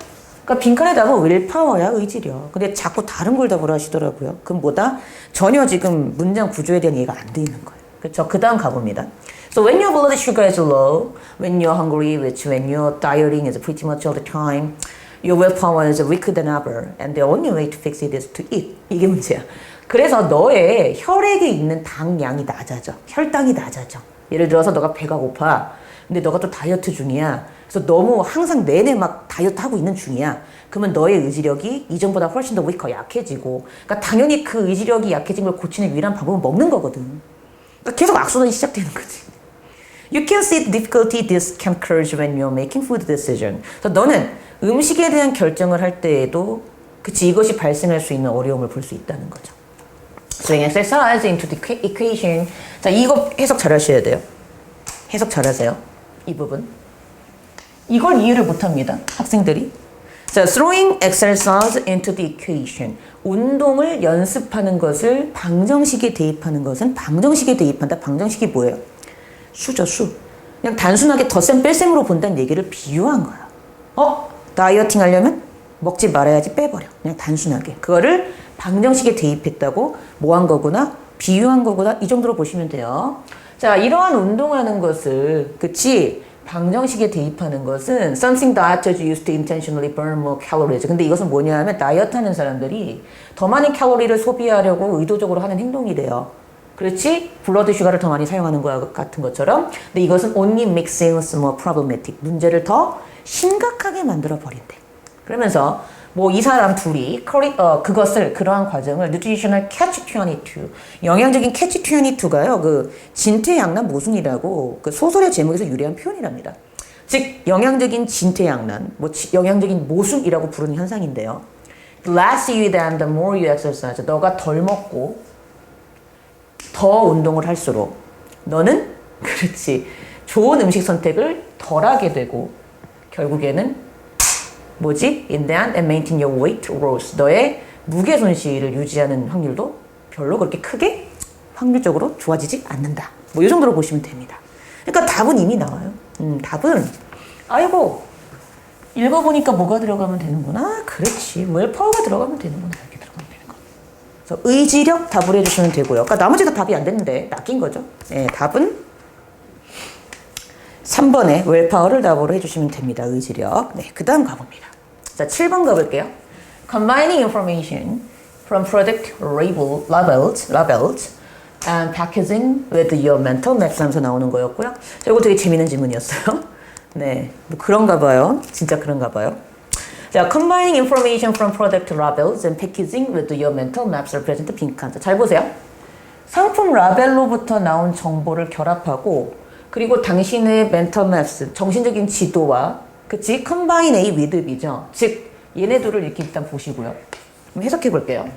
그러니까 빈칸에 답은 willpower야, 의지력. 근데 자꾸 다른 걸 답을 하시더라고요. 그럼 뭐다? 전혀 지금 문장 구조에 대한 이해가 안 돼 있는 거예요. 그렇죠? 그 다음 가봅니다. So when your blood sugar is low, when you're hungry, which when you're dieting is pretty much all the time, your willpower is weaker than ever, and the only way to fix it is to eat. 이게 문제야. 그래서 너의 혈액에 있는 당량이 낮아져. 혈당이 낮아져. 예를 들어서 너가 배가 고파. 근데 너가 또 다이어트 중이야. 그래서 너무 항상 내내 막 다이어트 하고 있는 중이야. 그러면 너의 의지력이 이전보다 훨씬 더 weaker, 약해지고. 그러니까 당연히 그 의지력이 약해진 걸 고치는 유일한 방법은 먹는 거거든. 그러니까 계속 악순환이 시작되는 거지. You can see the difficulty this can cause when you're making food decision. 그래서 너는 음식에 대한 결정을 할 때에도 그치 이것이 발생할 수 있는 어려움을 볼 수 있다는 거죠. Swing exercise into the equation. 자, 이거 해석 잘 하셔야 돼요. 해석 잘 하세요. 이 부분. 이걸 이해를 못합니다. 학생들이. 자, throwing exercise into the equation. 운동을 연습하는 것을 방정식에 대입하는 것은 방정식에 대입한다. 방정식이 뭐예요? 수죠, 수. 그냥 단순하게 덧셈 뺄셈으로 본다는 얘기를 비유한 거야. 다이어팅 하려면 먹지 말아야지 빼버려. 그냥 단순하게. 그거를 방정식에 대입했다고 뭐 한 거구나? 비유한 거구나? 이 정도로 보시면 돼요. 자, 이러한 운동하는 것을, 그치? 방정식에 대입하는 것은 something that is used to intentionally burn more calories. 근데 이것은 뭐냐 하면 다이어트 하는 사람들이 더 많은 칼로리를 소비하려고 의도적으로 하는 행동이래요. 그렇지? 블러드 슈가를 더 많이 사용하는 것 같은 것처럼. 근데 이것은 only makes things more problematic. 문제를 더 심각하게 만들어 버린대. 그러면서 뭐 이 사람 둘이 그것을 그러한 과정을 nutritional catch-22 영양적인 catch-22가요. 그 진퇴양난 모순이라고 그 소설의 제목에서 유래한 표현이랍니다. 즉 영양적인 진퇴양난, 뭐 영양적인 모순이라고 부르는 현상인데요. The less you eat and the more you exercise. 너가 덜 먹고 더 운동을 할수록 너는 그렇지 좋은 음식 선택을 덜 하게 되고 결국에는 뭐지? In the end, and maintain your weight loss. 너의 무게 손실을 유지하는 확률도 별로 그렇게 크게 확률적으로 좋아지지 않는다. 뭐 이 정도로 보시면 됩니다. 그러니까 답은 이미 나와요. 답은 아이고 읽어보니까 뭐가 들어가면 되는구나. 그렇지. 웰파워가 들어가면 되는구나. 이렇게 들어가면 되는 거. 그래서 의지력 답을 해주시면 되고요. 그러니까 나머지 다 답이 안 됐는데 낚인 거죠. 네, 답은 3번에 웰파워를 답으로 해주시면 됩니다. 의지력. 네, 그 다음 가봅니다. 자, 7번 가볼게요. Combining information from product labels and packaging with your mental maps 하면서 나오는 거였고요. 자, 이거 되게 재밌는 질문이었어요. 네, 뭐 그런가 봐요. 진짜 그런가 봐요. 자, Combining information from product labels and packaging with your mental maps represent 빈칸. 자, 잘 보세요. 상품 라벨로부터 나온 정보를 결합하고 그리고 당신의 mental maps, 정신적인 지도와 그치? combine A with B죠. 즉 얘네 둘을 이렇게 일단 보시고요. 그럼 해석해 볼게요.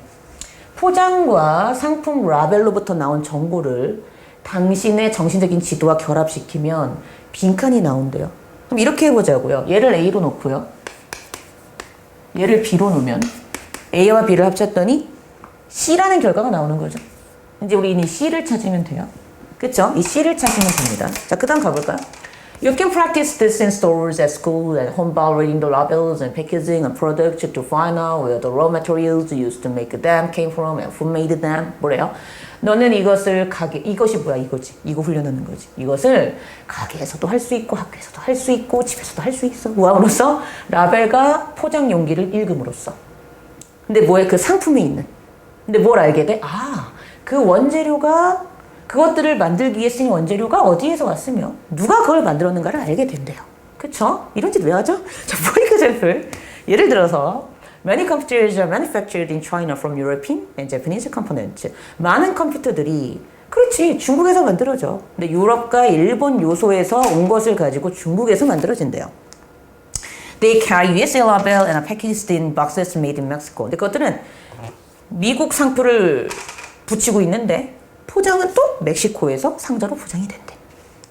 포장과 상품 라벨로부터 나온 정보를 당신의 정신적인 지도와 결합시키면 빈칸이 나온대요. 그럼 이렇게 해보자고요. 얘를 A로 놓고요. 얘를 B로 놓으면 A와 B를 합쳤더니 C라는 결과가 나오는 거죠. 이제 우리 이 C를 찾으면 돼요. 그쵸? 이 C를 찾으면 됩니다. 자, 그 다음 가볼까요? You can practice this in stores, at school, and home by reading the labels and packaging and products to find out where the raw materials used to make them came from and who made them. 뭐래요? 너는 이것을 이것이 뭐야, 이거지. 이거 훈련하는 거지. 이것을 가게에서도 할 수 있고, 학교에서도 할 수 있고, 집에서도 할 수 있어. 뭐함으로써? 라벨과 포장 용기를 읽음으로써. 근데 뭐에 그 상품에 있는. 근데 뭘 알게 돼? 아, 그 원재료가 그것들을 만들기 위해 쓰인 원재료가 어디에서 왔으며 누가 그걸 만들었는가를 알게 된대요. 그쵸? 이런 짓 왜 하죠? 자, for example, 예를 들어서 Many computers are manufactured in China from European and Japanese components. 많은 컴퓨터들이 그렇지 중국에서 만들어져. 근데 유럽과 일본 요소에서 온 것을 가지고 중국에서 만들어진대요. They carry USA label and are packaged in boxes made in Mexico. 근데 그것들은 미국 상표를 붙이고 있는데 포장은 또 멕시코에서 상자로 포장이 된대.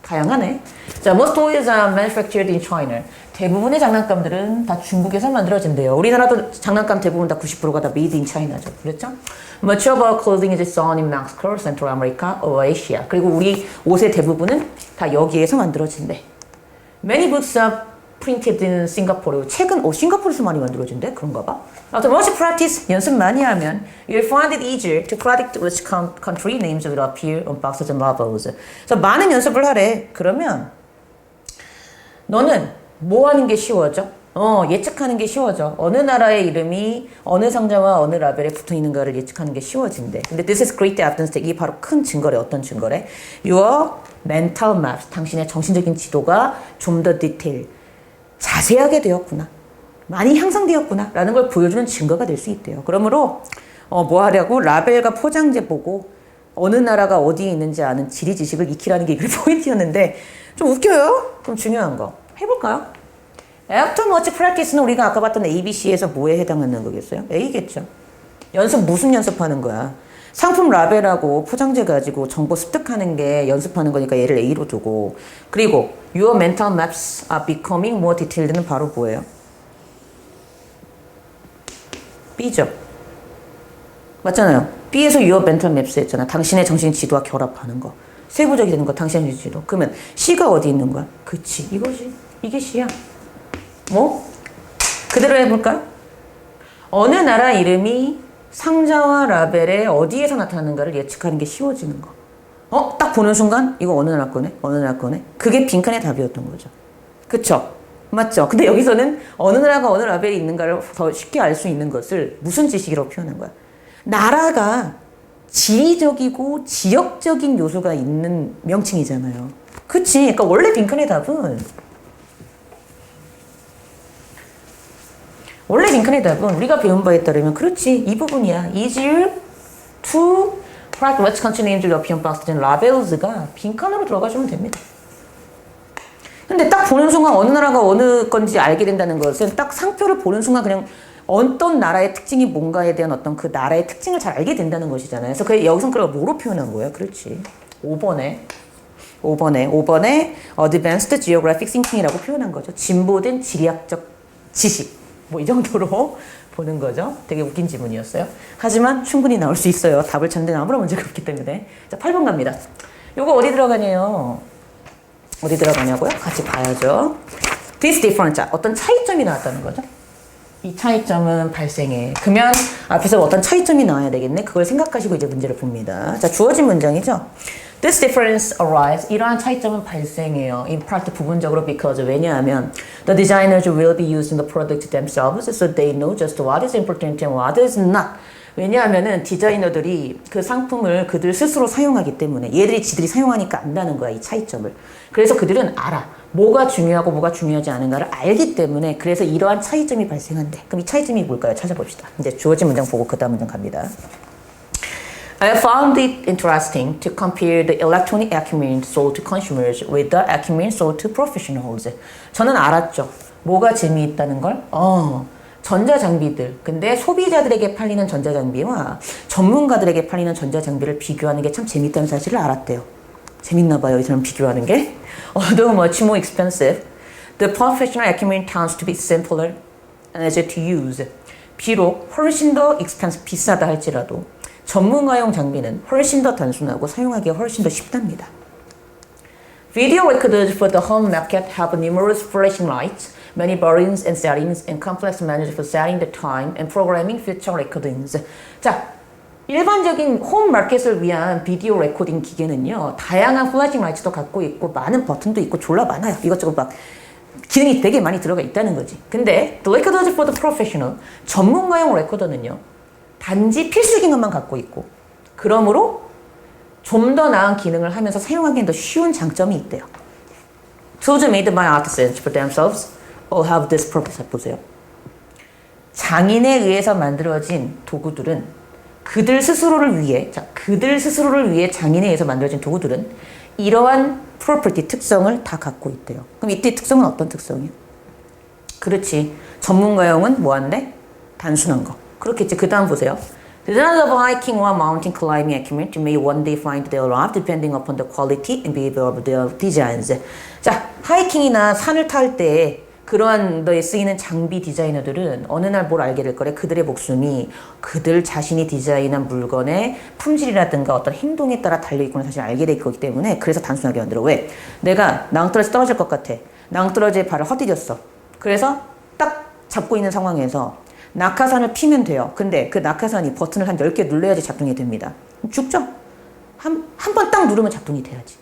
다양하네. 자, most toys are manufactured in China. 대부분의 장난감들은 다 중국에서 만들어진대요. 우리나라도 장난감 대부분 다 90%가 다 made in China죠. 그렇죠? Much of our clothing is sewn in Mexico, Central America, or Asia. 그리고 우리 옷의 대부분은 다 여기에서 만들어진대. Many books are printed in Singapore. 책은 싱가포르에서 많이 만들어진대? 그런가 봐. After much practice, 연습 많이 하면 you'll find it easier to predict which country names will appear on boxes and labels. 그래서 많은 연습을 하래. 그러면 너는 뭐 하는 게 쉬워져? 예측하는 게 쉬워져. 어느 나라의 이름이 어느 상자와 어느 라벨에 붙어 있는가를 예측하는 게 쉬워진대. 근데 this is great evidence. 이게 바로 큰 증거래. 어떤 증거래? Your mental maps. 당신의 정신적인 지도가 좀 더 디테일, 자세하게 되었구나. 많이 향상되었구나. 라는 걸 보여주는 증거가 될 수 있대요. 그러므로 뭐 하려고? 라벨과 포장재 보고 어느 나라가 어디에 있는지 아는 지리 지식을 익히라는 게 이게 포인트였는데 좀 웃겨요? 그럼 중요한 거 해볼까요? After much practice는 우리가 아까 봤던 ABC에서 뭐에 해당하는 거겠어요? A겠죠. 연습 무슨 연습하는 거야? 상품 라벨하고 포장재 가지고 정보 습득하는 게 연습하는 거니까 얘를 A로 두고 그리고 Your mental maps are becoming more detailed는 바로 뭐예요? B죠. 맞잖아요. B에서 Your mental maps 했잖아. 당신의 정신 지도와 결합하는 거. 세부적이 되는 거, 당신의 지도. 그러면 C가 어디 있는 거야? 그치, 이거지. 이게 C야. 뭐? 그대로 해볼까요? 어느 나라 이름이 상자와 라벨에 어디에서 나타나는가를 예측하는 게 쉬워지는 거. 딱 보는 순간 이거 어느 나라 거네? 어느 나라 거네? 그게 빈칸의 답이었던 거죠. 그쵸? 맞죠? 근데 여기서는 어느 나라가 어느 라벨이 있는가를 더 쉽게 알 수 있는 것을 무슨 지식이라고 표현한 거야? 나라가 지리적이고 지역적인 요소가 있는 명칭이잖아요. 그치? 그러니까 원래 빈칸의 답은 우리가 배운 바에 따르면 그렇지 이 부분이야. Easier to write which contains European passages and labels가 빈칸으로 들어가주면 됩니다. 근데 딱 보는 순간 어느 나라가 어느 건지 알게 된다는 것은 딱 상표를 보는 순간 그냥 어떤 나라의 특징이 뭔가에 대한 어떤 그 나라의 특징을 잘 알게 된다는 것이잖아요. 그래서 여기서 그걸 뭐로 표현한 거예요? 그렇지. 5번에 Advanced Geographic Thinking이라고 표현한 거죠. 진보된 지리학적 지식. 뭐 이 정도로 보는 거죠. 되게 웃긴 지문이었어요. 하지만 충분히 나올 수 있어요. 답을 찾는데 아무런 문제가 없기 때문에. 자, 8번 갑니다. 요거 어디 들어가냐고요? 같이 봐야죠. This difference. 어떤 차이점이 나왔다는 거죠. 이 차이점은 발생해. 그러면 앞에서 어떤 차이점이 나와야 되겠네. 그걸 생각하시고 이제 문제를 봅니다. 자, 주어진 문장이죠. This difference arise. 이러한 차이점은 발생해요. In part 부분적으로 because 왜냐하면 the designers will be using the product themselves, so they know just what is important and what is not. 왜냐하면은 디자이너들이 그 상품을 그들 스스로 사용하기 때문에 얘들이 지들이 사용하니까 안다는 거야 이 차이점을. 그래서 그들은 알아. 뭐가 중요하고 뭐가 중요하지 않은가를 알기 때문에 그래서 이러한 차이점이 발생한대. 그럼 이 차이점이 뭘까요? 찾아봅시다. 이제 주어진 문장 보고 그 다음 문장 갑니다. I found it interesting to compare the electronic equipment sold to consumers with the equipment sold to professionals. 저는 알았죠. 뭐가 재미있다는 걸? 전자장비들. 근데 소비자들에게 팔리는 전자장비와 전문가들에게 팔리는 전자장비를 비교하는 게 참 재밌다는 사실을 알았대요. 재밌나 봐요. 이 사람 비교하는 게. Although much more expensive, the professional equipment tends to be simpler and easier to use. 비록 훨씬 더 비싸다 할지라도 전문가용 장비는 훨씬 더 단순하고 사용하기가 훨씬 더 쉽답니다. Video recorders for the home market have numerous flashing lights, many buttons and settings, and complex menus for setting the time and programming future recordings. 자, 일반적인 홈 마켓을 위한 비디오 레코딩 기계는요, 다양한 플래싱 라이트도 갖고 있고, 많은 버튼도 있고, 졸라 많아요. 이것저것 막 기능이 되게 많이 들어가 있다는 거지. 근데 the recorders for the professional, 전문가용 레코더는요, 단지 필수 기능만 갖고 있고, 그러므로 좀 더 나은 기능을 하면서 사용하기엔 더 쉬운 장점이 있대요. Tools made by artisans for themselves all have this purpose. 보세요. 장인에 의해서 만들어진 도구들은 그들 스스로를 위해 장인에 의해서 만들어진 도구들은 이러한 property 특성을 다 갖고 있대요. 그럼 이때 특성은 어떤 특성이에요? 그렇지. 전문가용은 뭐한데? 단순한 거. 그렇겠지. 그 다음 보세요. The designers of hiking or mountain climbing equipment may one day find their life depending upon the quality and behavior of their designs. 자, 하이킹이나 산을 탈 때 그러한 데 쓰이는 장비 디자이너들은 어느 날 뭘 알게 될 거래. 그들의 목숨이 그들 자신이 디자인한 물건의 품질이라든가 어떤 행동에 따라 달려있구나 사실 알게 될 거기 때문에 그래서 단순하게 만들어. 왜? 내가 낭떠러지 떨어질 것 같아. 낭떠러지에 발을 헛디뎠어. 그래서 딱 잡고 있는 상황에서 낙하산을 피면 돼요. 근데 그 낙하산이 버튼을 한 10개 눌러야지 작동이 됩니다. 죽죠? 한 번 딱 누르면 작동이 돼야지.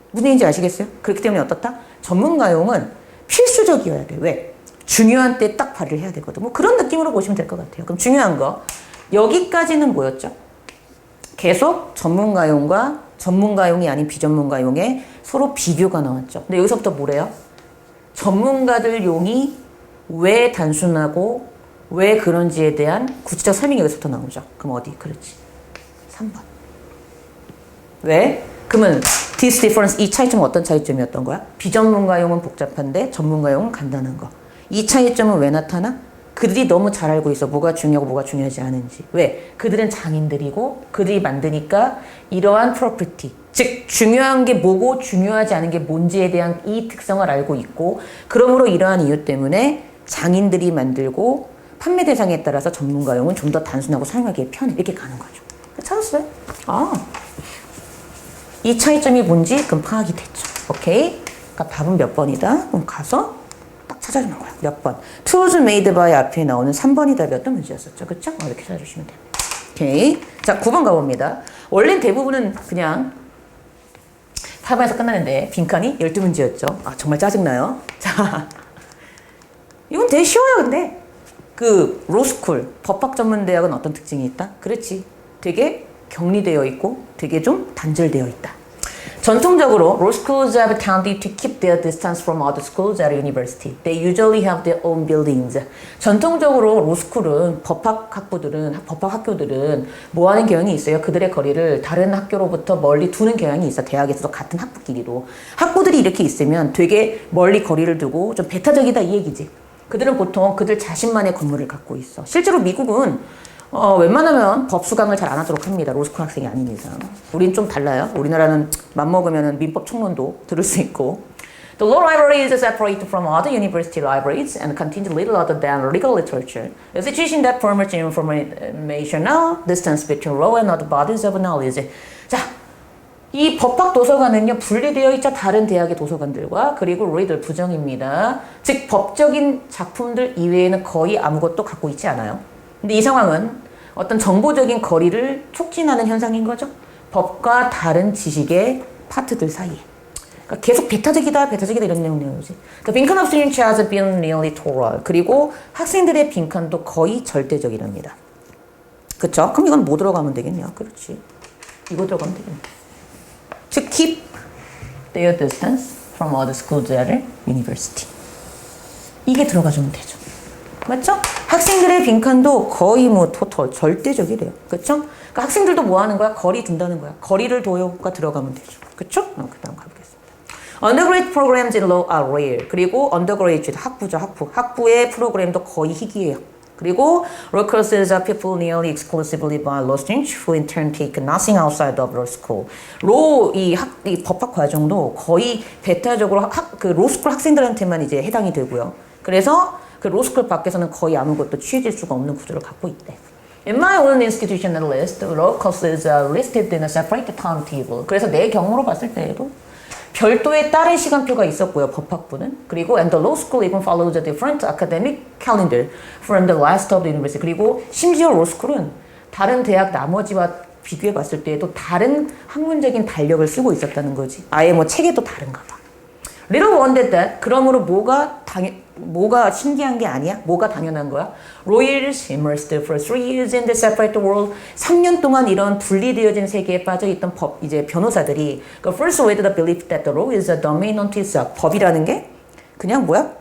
무슨 얘기인지 아시겠어요? 그렇기 때문에 어떻다? 전문가용은 필수적이어야 돼. 왜? 중요한 때 딱 발휘를 해야 되거든. 뭐 그런 느낌으로 보시면 될 것 같아요. 그럼 중요한 거. 여기까지는 뭐였죠? 계속 전문가용과 전문가용이 아닌 비전문가용의 서로 비교가 나왔죠. 근데 여기서부터 뭐래요? 전문가들 용이 왜 단순하고 왜 그런지에 대한 구체적 설명이 여기서부터 나오죠. 그럼 어디? 그렇지. 3번. 왜? 그러면 this difference, 이 차이점은 어떤 차이점이었던 거야? 비전문가용은 복잡한데 전문가용은 간단한 거. 이 차이점은 왜 나타나? 그들이 너무 잘 알고 있어. 뭐가 중요하고 뭐가 중요하지 않은지. 왜? 그들은 장인들이고 그들이 만드니까 이러한 property, 즉 중요한 게 뭐고 중요하지 않은 게 뭔지에 대한 이 특성을 알고 있고 그러므로 이러한 이유 때문에 장인들이 만들고 판매 대상에 따라서 전문가용은 좀 더 단순하고 사용하기에 편해. 이렇게 가는 거죠. 찾았어요? 이 차이점이 뭔지 그럼 파악이 됐죠. 오케이? 그러니까 답은 몇 번이다? 그럼 가서 딱 찾아주는 거야. 몇 번. Tools made by 앞에 나오는 3번이 답이었던 문제였었죠. 그쵸? 이렇게 찾아주시면 됩니다. 오케이. 자, 9번 가봅니다. 원래는 대부분은 그냥 8번에서 끝나는데 빈칸이 12문제였죠. 정말 짜증나요. 자, 이건 되게 쉬워요, 근데. 그 로스쿨 법학 전문 대학은 어떤 특징이 있다? 그렇지. 되게 격리되어 있고 되게 좀 단절되어 있다. 전통적으로 law schools have tended to keep their distance from other schools at university. They usually have their own buildings. 전통적으로 로스쿨은 법학학교들은 뭐 하는 경향이 있어요? 그들의 거리를 다른 학교로부터 멀리 두는 경향이 있어. 대학에서도 같은 학부끼리도. 학부들이 이렇게 있으면 되게 멀리 거리를 두고 좀 배타적이다 이 얘기지. 그들은 보통 그들 자신만의 건물을 갖고 있어. 실제로 미국은 웬만하면 법수강을 잘 안 하도록 합니다. 로스쿨 학생이 아닌 이상. 우린 좀 달라요. 우리나라는 맘먹으면 민법 총론도 들을 수 있고. The law library is separated from other university libraries and contains little other than legal literature. A situation that permits informational distance between law and other bodies of knowledge. 자, 이 법학 도서관은요 분리되어 있자 다른 대학의 도서관들과 그리고 리들 부정입니다. 즉 법적인 작품들 이외에는 거의 아무것도 갖고 있지 않아요. 근데 이 상황은 어떤 정보적인 거리를 촉진하는 현상인 거죠. 법과 다른 지식의 파트들 사이에. 그러니까 계속 배타적이다 이런 내용이지. The 빈칸 of students has been nearly total. 그리고 학생들의 빈칸도 거의 절대적이랍니다. 그쵸? 그럼 이건 뭐 들어가면 되겠냐? 그렇지. 이거 들어가면 되겠네. To keep their distance from other schools at university. 이게 들어가주면 되죠. 맞죠? 학생들의 빈칸도 거의 뭐 토탈 절대적이래요. 그렇죠? 그러니까 학생들도 뭐 하는 거야? 거리 둔다는 거야. 거리를 둬요가 들어가면 되죠. 그렇죠? 그다음 가보겠습니다. Undergraduate programs in law are rare. 그리고 undergraduate 학부죠, 학부의 프로그램도 거의 희귀해요. 그리고 law courses are people nearly exclusively by law students who in turn take nothing outside of law school. 이 법학 과정도 거의 배타적으로 그 로스쿨 학생들한테만 이제 해당이 되고요. 그래서 그 로스쿨 밖에서는 거의 아무것도 취해질 수가 없는 구조를 갖고 있대. In my own institutional list, law courses are listed in a separate timetable. 그래서 내 경우로 봤을 때에도 별도의 다른 시간표가 있었고요, 법학부는. 그리고 and the law school even follows a different academic calendar from the rest of the university. 그리고 심지어 로스쿨은 다른 대학 나머지와 비교해 봤을 때에도 다른 학문적인 달력을 쓰고 있었다는 거지. 아예 뭐 체계도 다른가 봐. Little wonder that. 그러므로 뭐가 신기한 게 아니야? 뭐가 당연한 거야? Lawyers immersed for 3 years in the separate world. 3년 동안 이런 분리되어진 세계에 빠져있던 이제 변호사들이 first with the belief that the law is a domain unto itself. 법이라는 게 그냥 뭐야?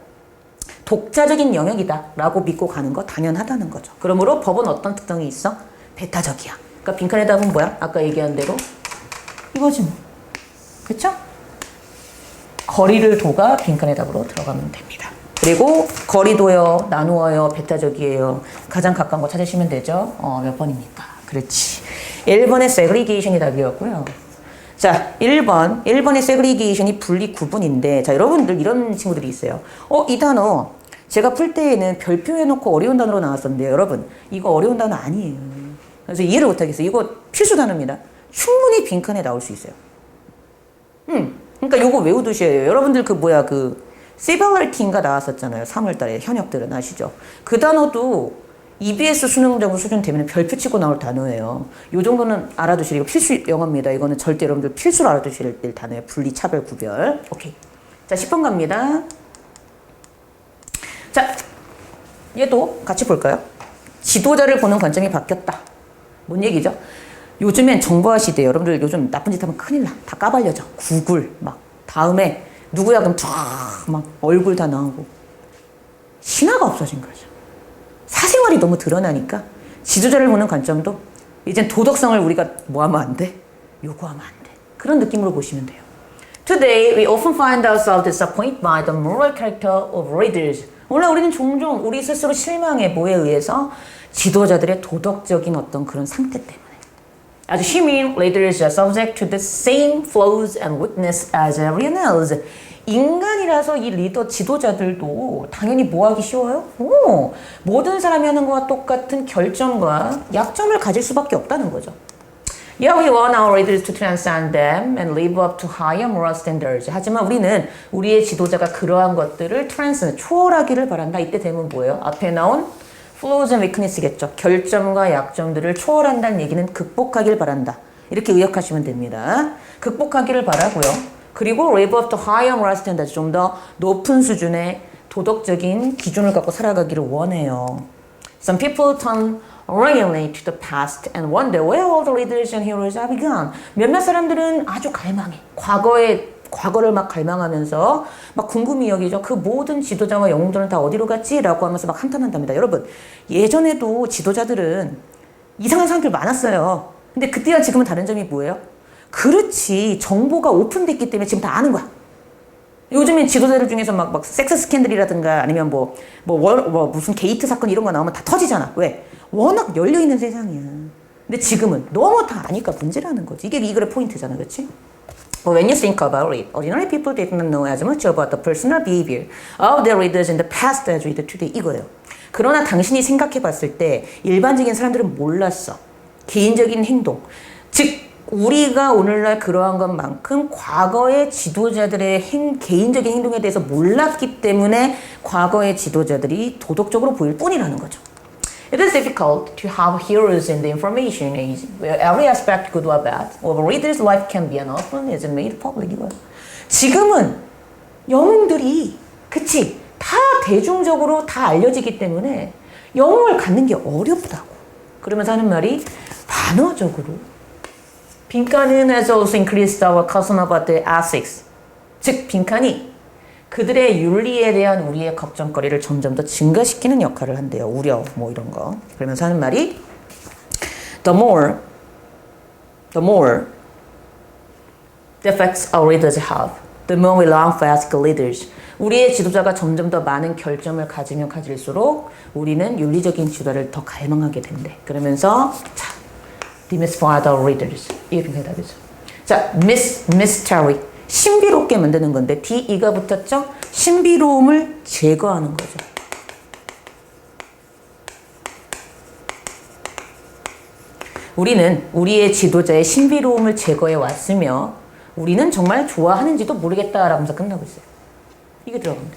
독자적인 영역이다 라고 믿고 가는 거 당연하다는 거죠. 그러므로 법은 어떤 특성이 있어? 배타적이야. 그러니까 빈칸의 답은 뭐야? 아까 얘기한 대로 이거지 뭐. 그쵸? 거리를 둬가 빈칸의 답으로 들어가면 됩니다. 그리고 거리도요, 나누어요, 배타적이에요. 가장 가까운 거 찾으시면 되죠. 몇 번입니까? 그렇지. 1번의 segregation이 답이었고요. 자, 1번의 segregation이 분리 구분인데, 자, 여러분들 이런 친구들이 있어요. 이 단어 제가 풀 때에는 별표 해놓고 어려운 단어로 나왔었는데, 여러분 이거 어려운 단어 아니에요. 그래서 이해를 못하겠어요. 이거 필수 단어입니다. 충분히 빈칸에 나올 수 있어요. 그러니까 요거 외우두셔야 해요. 여러분들 시벌리티인가 나왔었잖아요. 3월달에 현역들은 아시죠? 그 단어도 EBS 수능 정도 수준 되면 별표 치고 나올 단어예요. 요 정도는 알아두시라. 이거 필수 영어입니다. 이거는 절대 여러분들 필수로 알아두셔야 될 단어예요. 분리, 차별, 구별. 오케이. 자, 10번 갑니다. 자, 얘도 같이 볼까요? 지도자를 보는 관점이 바뀌었다. 뭔 얘기죠? 요즘엔 정보화 시대에 여러분들 요즘 나쁜 짓 하면 큰일 나. 다 까발려져. 구글 막 다음에 누구야 그럼 쫙 막 얼굴 다 나오고 신화가 없어진 거죠. 사생활이 너무 드러나니까 지도자를 보는 관점도 이젠 도덕성을 우리가 뭐 하면 안 돼? 요구하면 안 돼. 그런 느낌으로 보시면 돼요. Today we often find ourselves disappointed by the moral character of leaders. 오늘 우리는 종종 우리 스스로 실망해 뭐에 의해서 지도자들의 도덕적인 어떤 그런 상태 때문에. As human leaders are subject to the same flaws and weakness as everyone else. 인간이라서 이 리더 지도자들도 당연히 뭐 하기 쉬워요? 모든 사람이 하는 것과 똑같은 결점과 약점을 가질 수밖에 없다는 거죠. Yeah, we want our leaders to transcend them and live up to higher moral standards. 하지만 우리는 우리의 지도자가 그러한 것들을 초월하기를 바란다. 이때 되면 뭐예요? 앞에 나온 flaws and weakness겠죠. 결점과 약점들을 초월한다는 얘기는 극복하길 바란다. 이렇게 의역하시면 됩니다. 극복하기를 바라고요. 그리고 live up to higher moral standards. 좀 더 높은 수준의 도덕적인 기준을 갖고 살아가기를 원해요. Some people turn orientate to the past and wonder where all the leaders and heroes have gone. 몇몇 사람들은 아주 갈망해. 과거를 막 갈망하면서 막 궁금히 여기죠. 그 모든 지도자와 영웅들은 다 어디로 갔지? 라고 하면서 막 한탄한답니다. 여러분, 예전에도 지도자들은 이상한 사람들 많았어요. 근데 그때와 지금은 다른 점이 뭐예요? 그렇지. 정보가 오픈됐기 때문에 지금 다 아는 거야. 요즘엔 지도자들 중에서 막 섹스 스캔들이라든가 아니면 무슨 게이트 사건 이런 거 나오면 다 터지잖아. 왜? 워낙 열려있는 세상이야. 근데 지금은 너무 다 아니까 문제라는 거지. 이게 이 글의 포인트잖아. 그렇지? But when you think about it, ordinary people didn't know as much about the personal behavior of their readers in the past as we do today. 이거예요. 그러나 당신이 생각해 봤을 때 일반적인 사람들은 몰랐어. 개인적인 행동. 즉, 우리가 오늘날 그러한 것만큼 과거의 지도자들의 개인적인 행동에 대해서 몰랐기 때문에 과거의 지도자들이 도덕적으로 보일 뿐이라는 거죠. It is difficult to have heroes in the information age where every aspect, good or bad, of a reader's life can be and often is made public. 이거예요. 지금은 영웅들이 그치 다 대중적으로 다 알려지기 때문에 영웅을 갖는 게 어렵다고. 그러면서 하는 말이 반어적으로 빈칸은 has also increased our concern about the ethics. 즉 빈칸이 그들의 윤리에 대한 우리의 걱정거리를 점점 더 증가시키는 역할을 한대요. 우려 뭐 이런 거. 그러면서 하는 말이 the more the effects our leaders have, the more we long for ethical leaders. 우리의 지도자가 점점 더 많은 결점을 가지면 가질수록 우리는 윤리적인 지도자를 더 갈망하게 된대. 그러면서 자, demystify our leaders. 이게 빈칸의 답이죠. 자, mystery. 신비롭게 만드는 건데 DE가 붙었죠? 신비로움을 제거하는 거죠. 우리는 우리의 지도자의 신비로움을 제거해 왔으며 우리는 정말 좋아하는지도 모르겠다라면서 끝나고 있어요. 이게 들어갑니다.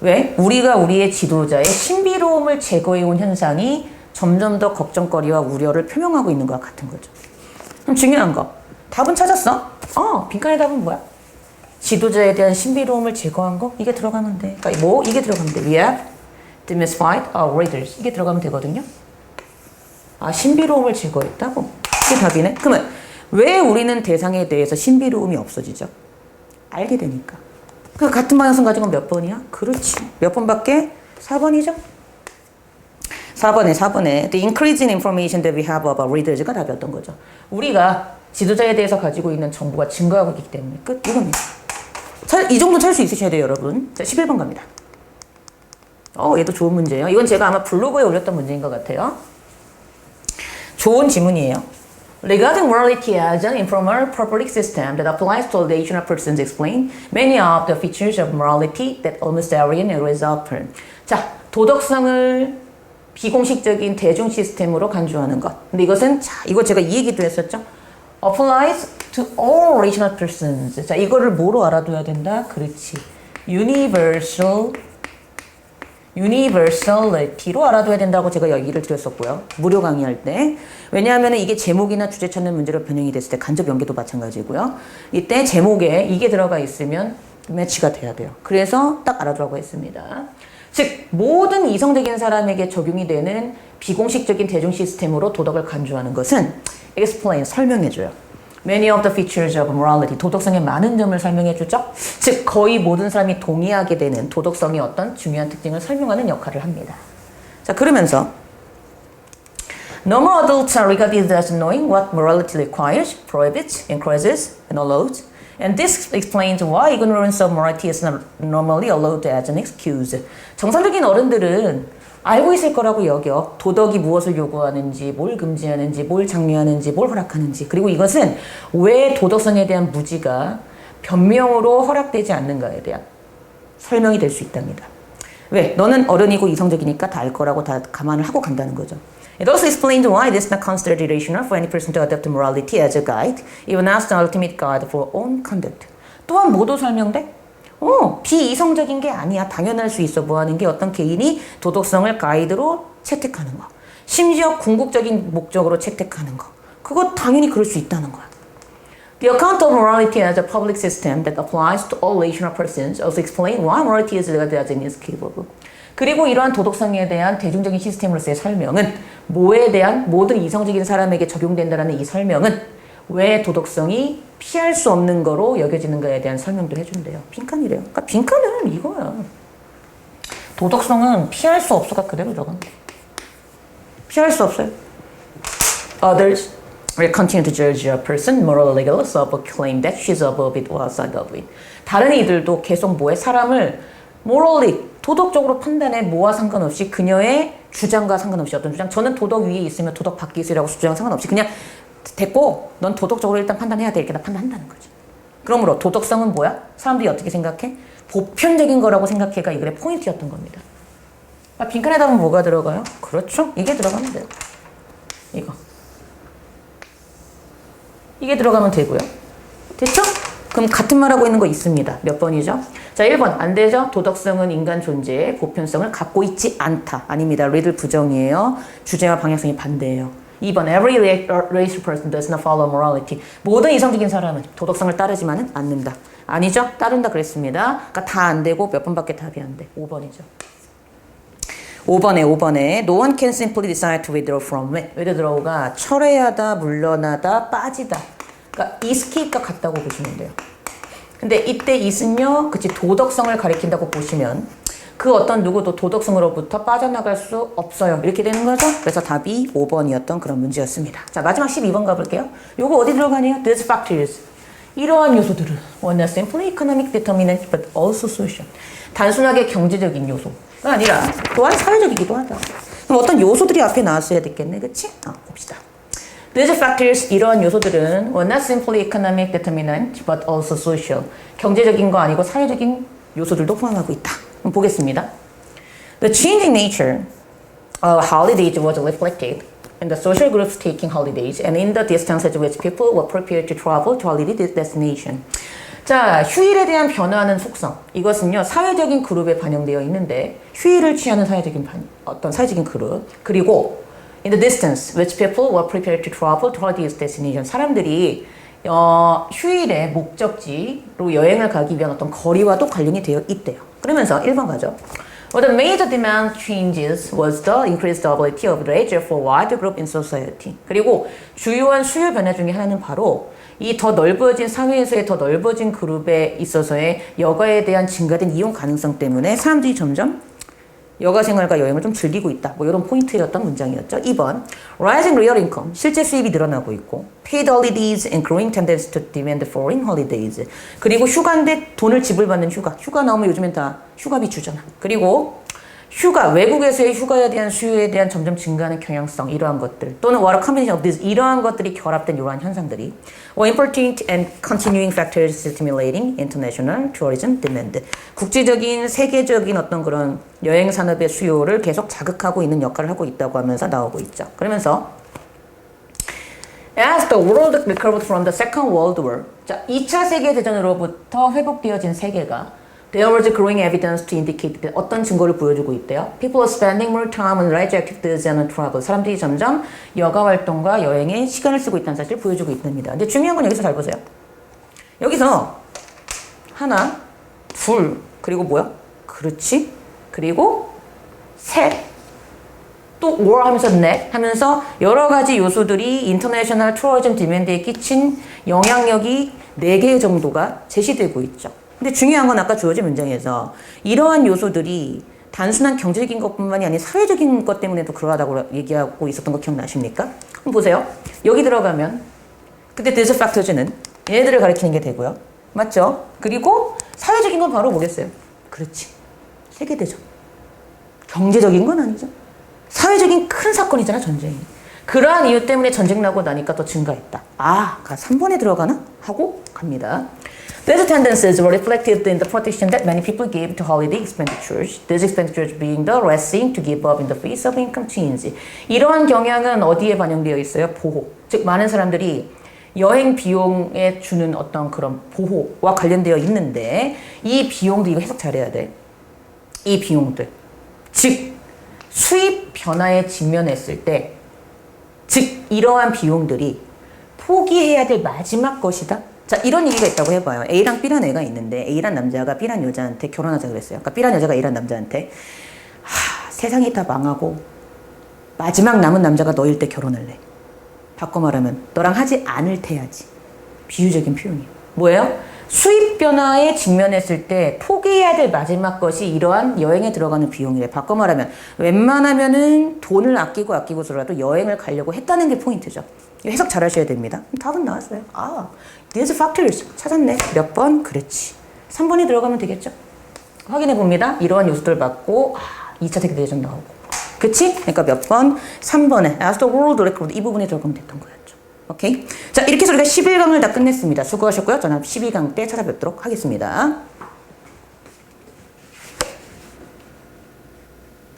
왜? 우리가 우리의 지도자의 신비로움을 제거해 온 현상이 점점 더 걱정거리와 우려를 표명하고 있는 것과 같은 거죠. 그럼 중요한 거. 답은 찾았어? 빈칸의 답은 뭐야? 지도자에 대한 신비로움을 제거한 거? 이게 들어가면 돼. 그러니까 이게 들어가면 돼. We have demystified our readers. 이게 들어가면 되거든요. 신비로움을 제거했다고? 이게 답이네. 그러면 왜 우리는 대상에 대해서 신비로움이 없어지죠? 알게 되니까. 그러니까 같은 방향성 가진 건 몇 번이야? 그렇지. 몇 번밖에? 4번이죠? 4번에 The increasing information that we have about readers가 답이었던 거죠. 우리가 지도자에 대해서 가지고 있는 정보가 증가하고 있기 때문에 끝. 이겁니다. 이 정도 찾을 수 있으셔야 돼요, 여러분. 자, 11번 갑니다. 얘도 좋은 문제예요. 이건 제가 아마 블로그에 올렸던 문제인 것 같아요. 좋은 지문이에요. Regarding morality as an informal public system that applies to all national persons explain many of the features of morality that almost everyone is often. 자, 도덕성을 비공식적인 대중 시스템으로 간주하는 것. 근데 이것은 이거 제가 이 얘기도 했었죠. applies to all rational persons. 자, 이거를 뭐로 알아둬야 된다? 그렇지. universality로 알아둬야 된다고 제가 얘기를 드렸었고요. 무료 강의할 때. 왜냐하면 이게 제목이나 주제 찾는 문제로 변형이 됐을 때 간접 연계도 마찬가지고요. 이때 제목에 이게 들어가 있으면 매치가 돼야 돼요. 그래서 딱 알아두라고 했습니다. 즉 모든 이성적인 사람에게 적용이 되는 비공식적인 대중 시스템으로 도덕을 간주하는 것은 explain, 설명해줘요. Many of the features of morality, 도덕성의 많은 점을 설명해주죠. 즉 거의 모든 사람이 동의하게 되는 도덕성의 어떤 중요한 특징을 설명하는 역할을 합니다. 자, 그러면서 Normal adults are regarded as knowing what morality requires, prohibits, encourages, and allows. And this explains why ignorance of morality is not normally allowed as an excuse. 정상적인 어른들은 알고 있을 거라고 여겨. 도덕이 무엇을 요구하는지, 뭘 금지하는지, 뭘 장려하는지, 뭘 허락하는지. 그리고 이것은 왜 도덕성에 대한 무지가 변명으로 허락되지 않는가에 대한 설명이 될 수 있답니다. 왜? 너는 어른이고 이성적이니까 다 알 거라고 다 감안을 하고 간다는 거죠. It also explains why it is not considered irrational for any person to adopt morality as a guide, even as the ultimate guide for own conduct. 또한 뭐도 설명돼? 비이성적인 게 아니야. 당연할 수 있어. 뭐 하는 게 어떤 개인이 도덕성을 가이드로 채택하는 거. 심지어 궁극적인 목적으로 채택하는 거. 그거 당연히 그럴 수 있다는 거야. The account of morality as a public system that applies to all rational persons also explain why morality is regarded as inescapable. 그리고 이러한 도덕성에 대한 대중적인 시스템으로서의 설명은 뭐에 대한 모든 이성적인 사람에게 적용된다라는 이 설명은 왜 도덕성이 피할 수 없는 거로 여겨지는가에 대한 설명도 해준대요. 빈칸이래요. 그러니까 빈칸은 이거야. 도덕성은 피할 수 없어가 그대로 들어간다. 피할 수 없어요. Others will continue to judge a person morally regardless of a claim that she's above it or outside of it. 다른 이들도 계속 뭐해? 사람을 morally, 도덕적으로 판단해 뭐와 상관없이 그녀의 주장과 상관없이 어떤 주장, 저는 도덕 위에 있으면 도덕 밖에 있으라고 주장 상관없이 그냥 됐고 넌 도덕적으로 일단 판단해야 될 게 나 판단한다는 거지. 그러므로 도덕성은 뭐야? 사람들이 어떻게 생각해? 보편적인 거라고 생각해가 이 글의 포인트였던 겁니다. 빈칸에다 보면 뭐가 들어가요? 그렇죠. 이게 들어가면 돼요. 이게 들어가면 되고요. 됐죠? 그럼 같은 말하고 있는 거 있습니다. 몇 번이죠? 자, 1번. 안 되죠? 도덕성은 인간 존재의 보편성을 갖고 있지 않다. 아닙니다. 리들 부정이에요. 주제와 방향성이 반대예요. 2번. Every rational person does not follow morality. 모든 이성적인 사람은 도덕성을 따르지만은 않는다. 아니죠? 따른다 그랬습니다. 그러니까 다 안 되고 몇 번밖에 답이 안 돼. 5번이죠. 5번에 No one can simply decide to withdraw from it. withdraw가 철회하다, 물러나다, 빠지다. 그러니까 escape가 같다고 보시면 돼요. 근데 이때 is는요, 그치, 도덕성을 가리킨다고 보시면 그 어떤 누구도 도덕성으로부터 빠져나갈 수 없어요. 이렇게 되는 거죠. 그래서 답이 5번이었던 그런 문제였습니다. 자, 마지막 12번 가볼게요. 요거 어디 들어가네요? These factors. 이러한 요소들은 one not simply economic determinant but also social. 단순하게 경제적인 요소가 아니라 또한 사회적이기도 하다. 그럼 어떤 요소들이 앞에 나왔어야 됐겠네, 그치? 봅시다. These factors, 이러한 요소들은 were not simply economic determinant but also social. 경제적인 거 아니고 사회적인 요소들도 포함하고 있다. 그럼 보겠습니다. The changing nature of holidays was reflected in the social groups taking holidays and in the distance at which people were prepared to travel to holiday destination. 자, 휴일에 대한 변화하는 속성. 이것은요, 사회적인 그룹에 반영되어 있는데, 휴일을 취하는 어떤 사회적인 그룹. 그리고, in the distance, which people were prepared to travel to holiday destination. 사람들이, 휴일의 목적지로 여행을 가기 위한 어떤 거리와도 관련이 되어 있대요. 그러면서 1번 가죠. Well, the major demand changes was the increased ability of leisure for wide group in society. 그리고 주요한 수요 변화 중에 하나는 바로 이 더 넓어진 사회에서의 더 넓어진 그룹에 있어서의 여가에 대한 증가된 이용 가능성 때문에 사람들이 점점 여가 생활과 여행을 좀 즐기고 있다. 뭐 이런 포인트였던 문장이었죠. 2번. Rising real income. 실제 수입이 늘어나고 있고 paid holidays and growing tendency to demand foreign holidays. 그리고 휴가인데 돈을 지불받는 휴가. 휴가 나오면 요즘엔 다 휴가비 주잖아. 그리고 휴가, 외국에서의 휴가에 대한 수요에 대한 점점 증가하는 경향성, 이러한 것들 또는 what a combination of these, 이러한 것들이 결합된 이러한 현상들이 were important and continuing factors stimulating international tourism demand. 국제적인, 세계적인 어떤 그런 여행 산업의 수요를 계속 자극하고 있는 역할을 하고 있다고 하면서 나오고 있죠. 그러면서 As the world recovered from the Second World War, 자, 2차 세계대전으로부터 회복되어진 세계가 There was growing evidence to indicate that 어떤 증거를 보여주고 있대요. People are spending more time on leisure activities and travel. 사람들이 점점 여가 활동과 여행에 시간을 쓰고 있다는 사실을 보여주고 있답니다. 근데 중요한 건 여기서 잘 보세요. 여기서 하나, 둘, 그리고 뭐야? 그렇지. 그리고 셋, 또 more 하면서 넷 하면서 여러 가지 요소들이 인터내셔널 투어리즘 디맨드에 끼친 영향력이 4개 정도가 제시되고 있죠. 근데 중요한 건 아까 주어진 문장에서 이러한 요소들이 단순한 경제적인 것뿐만이 아니라 사회적인 것 때문에도 그러하다고 얘기하고 있었던 거 기억나십니까? 그럼 보세요. 여기 들어가면 그때 these factors는 얘네들을 가리키는 게 되고요. 맞죠? 그리고 사회적인 건 바로 뭐겠어요? 그렇지. 세계대전. 경제적인 건 아니죠. 사회적인 큰 사건이잖아, 전쟁이. 그러한 이유 때문에 전쟁 나고 나니까 더 증가했다. 3번에 들어가나? 하고 갑니다. These tendencies were reflected in the protection that many people gave to holiday expenditures. These expenditures being the racing to give up in the face of income change. 이러한 경향은 어디에 반영되어 있어요? 보호. 즉 많은 사람들이 여행 비용에 주는 어떤 그런 보호와 관련되어 있는데 이 비용들, 이거 해석 잘해야 돼. 이 비용들. 즉 수입 변화에 직면했을 때, 즉 이러한 비용들이 포기해야 될 마지막 것이다. 자, 이런 얘기가 있다고 해봐요. A랑 B란 애가 있는데 A란 남자가 B란 여자한테 결혼하자 그랬어요. 그러니까 B란 여자가 A란 남자한테 세상이 다 망하고 마지막 남은 남자가 너일 때 결혼할래. 바꿔 말하면 너랑 하지 않을 테야지. 비유적인 표현이에요. 뭐예요? 수입 변화에 직면했을 때 포기해야 될 마지막 것이 이러한 여행에 들어가는 비용이래. 바꿔 말하면 웬만하면은 돈을 아끼고서라도 여행을 가려고 했다는 게 포인트죠. 해석 잘 하셔야 됩니다. 답은 나왔어요. 아, these factors 찾았네. 몇 번? 그렇지. 3번이 들어가면 되겠죠? 확인해 봅니다. 이러한 요소들 받고 2차 세계대전 나오고. 그치? 그러니까 몇 번? 3번에 as the world record 이 부분이 들어가면 됐던 거였죠. 오케이? 자, 이렇게 해서 우리가 11강을 다 끝냈습니다. 수고하셨고요. 저는 12강 때 찾아뵙도록 하겠습니다.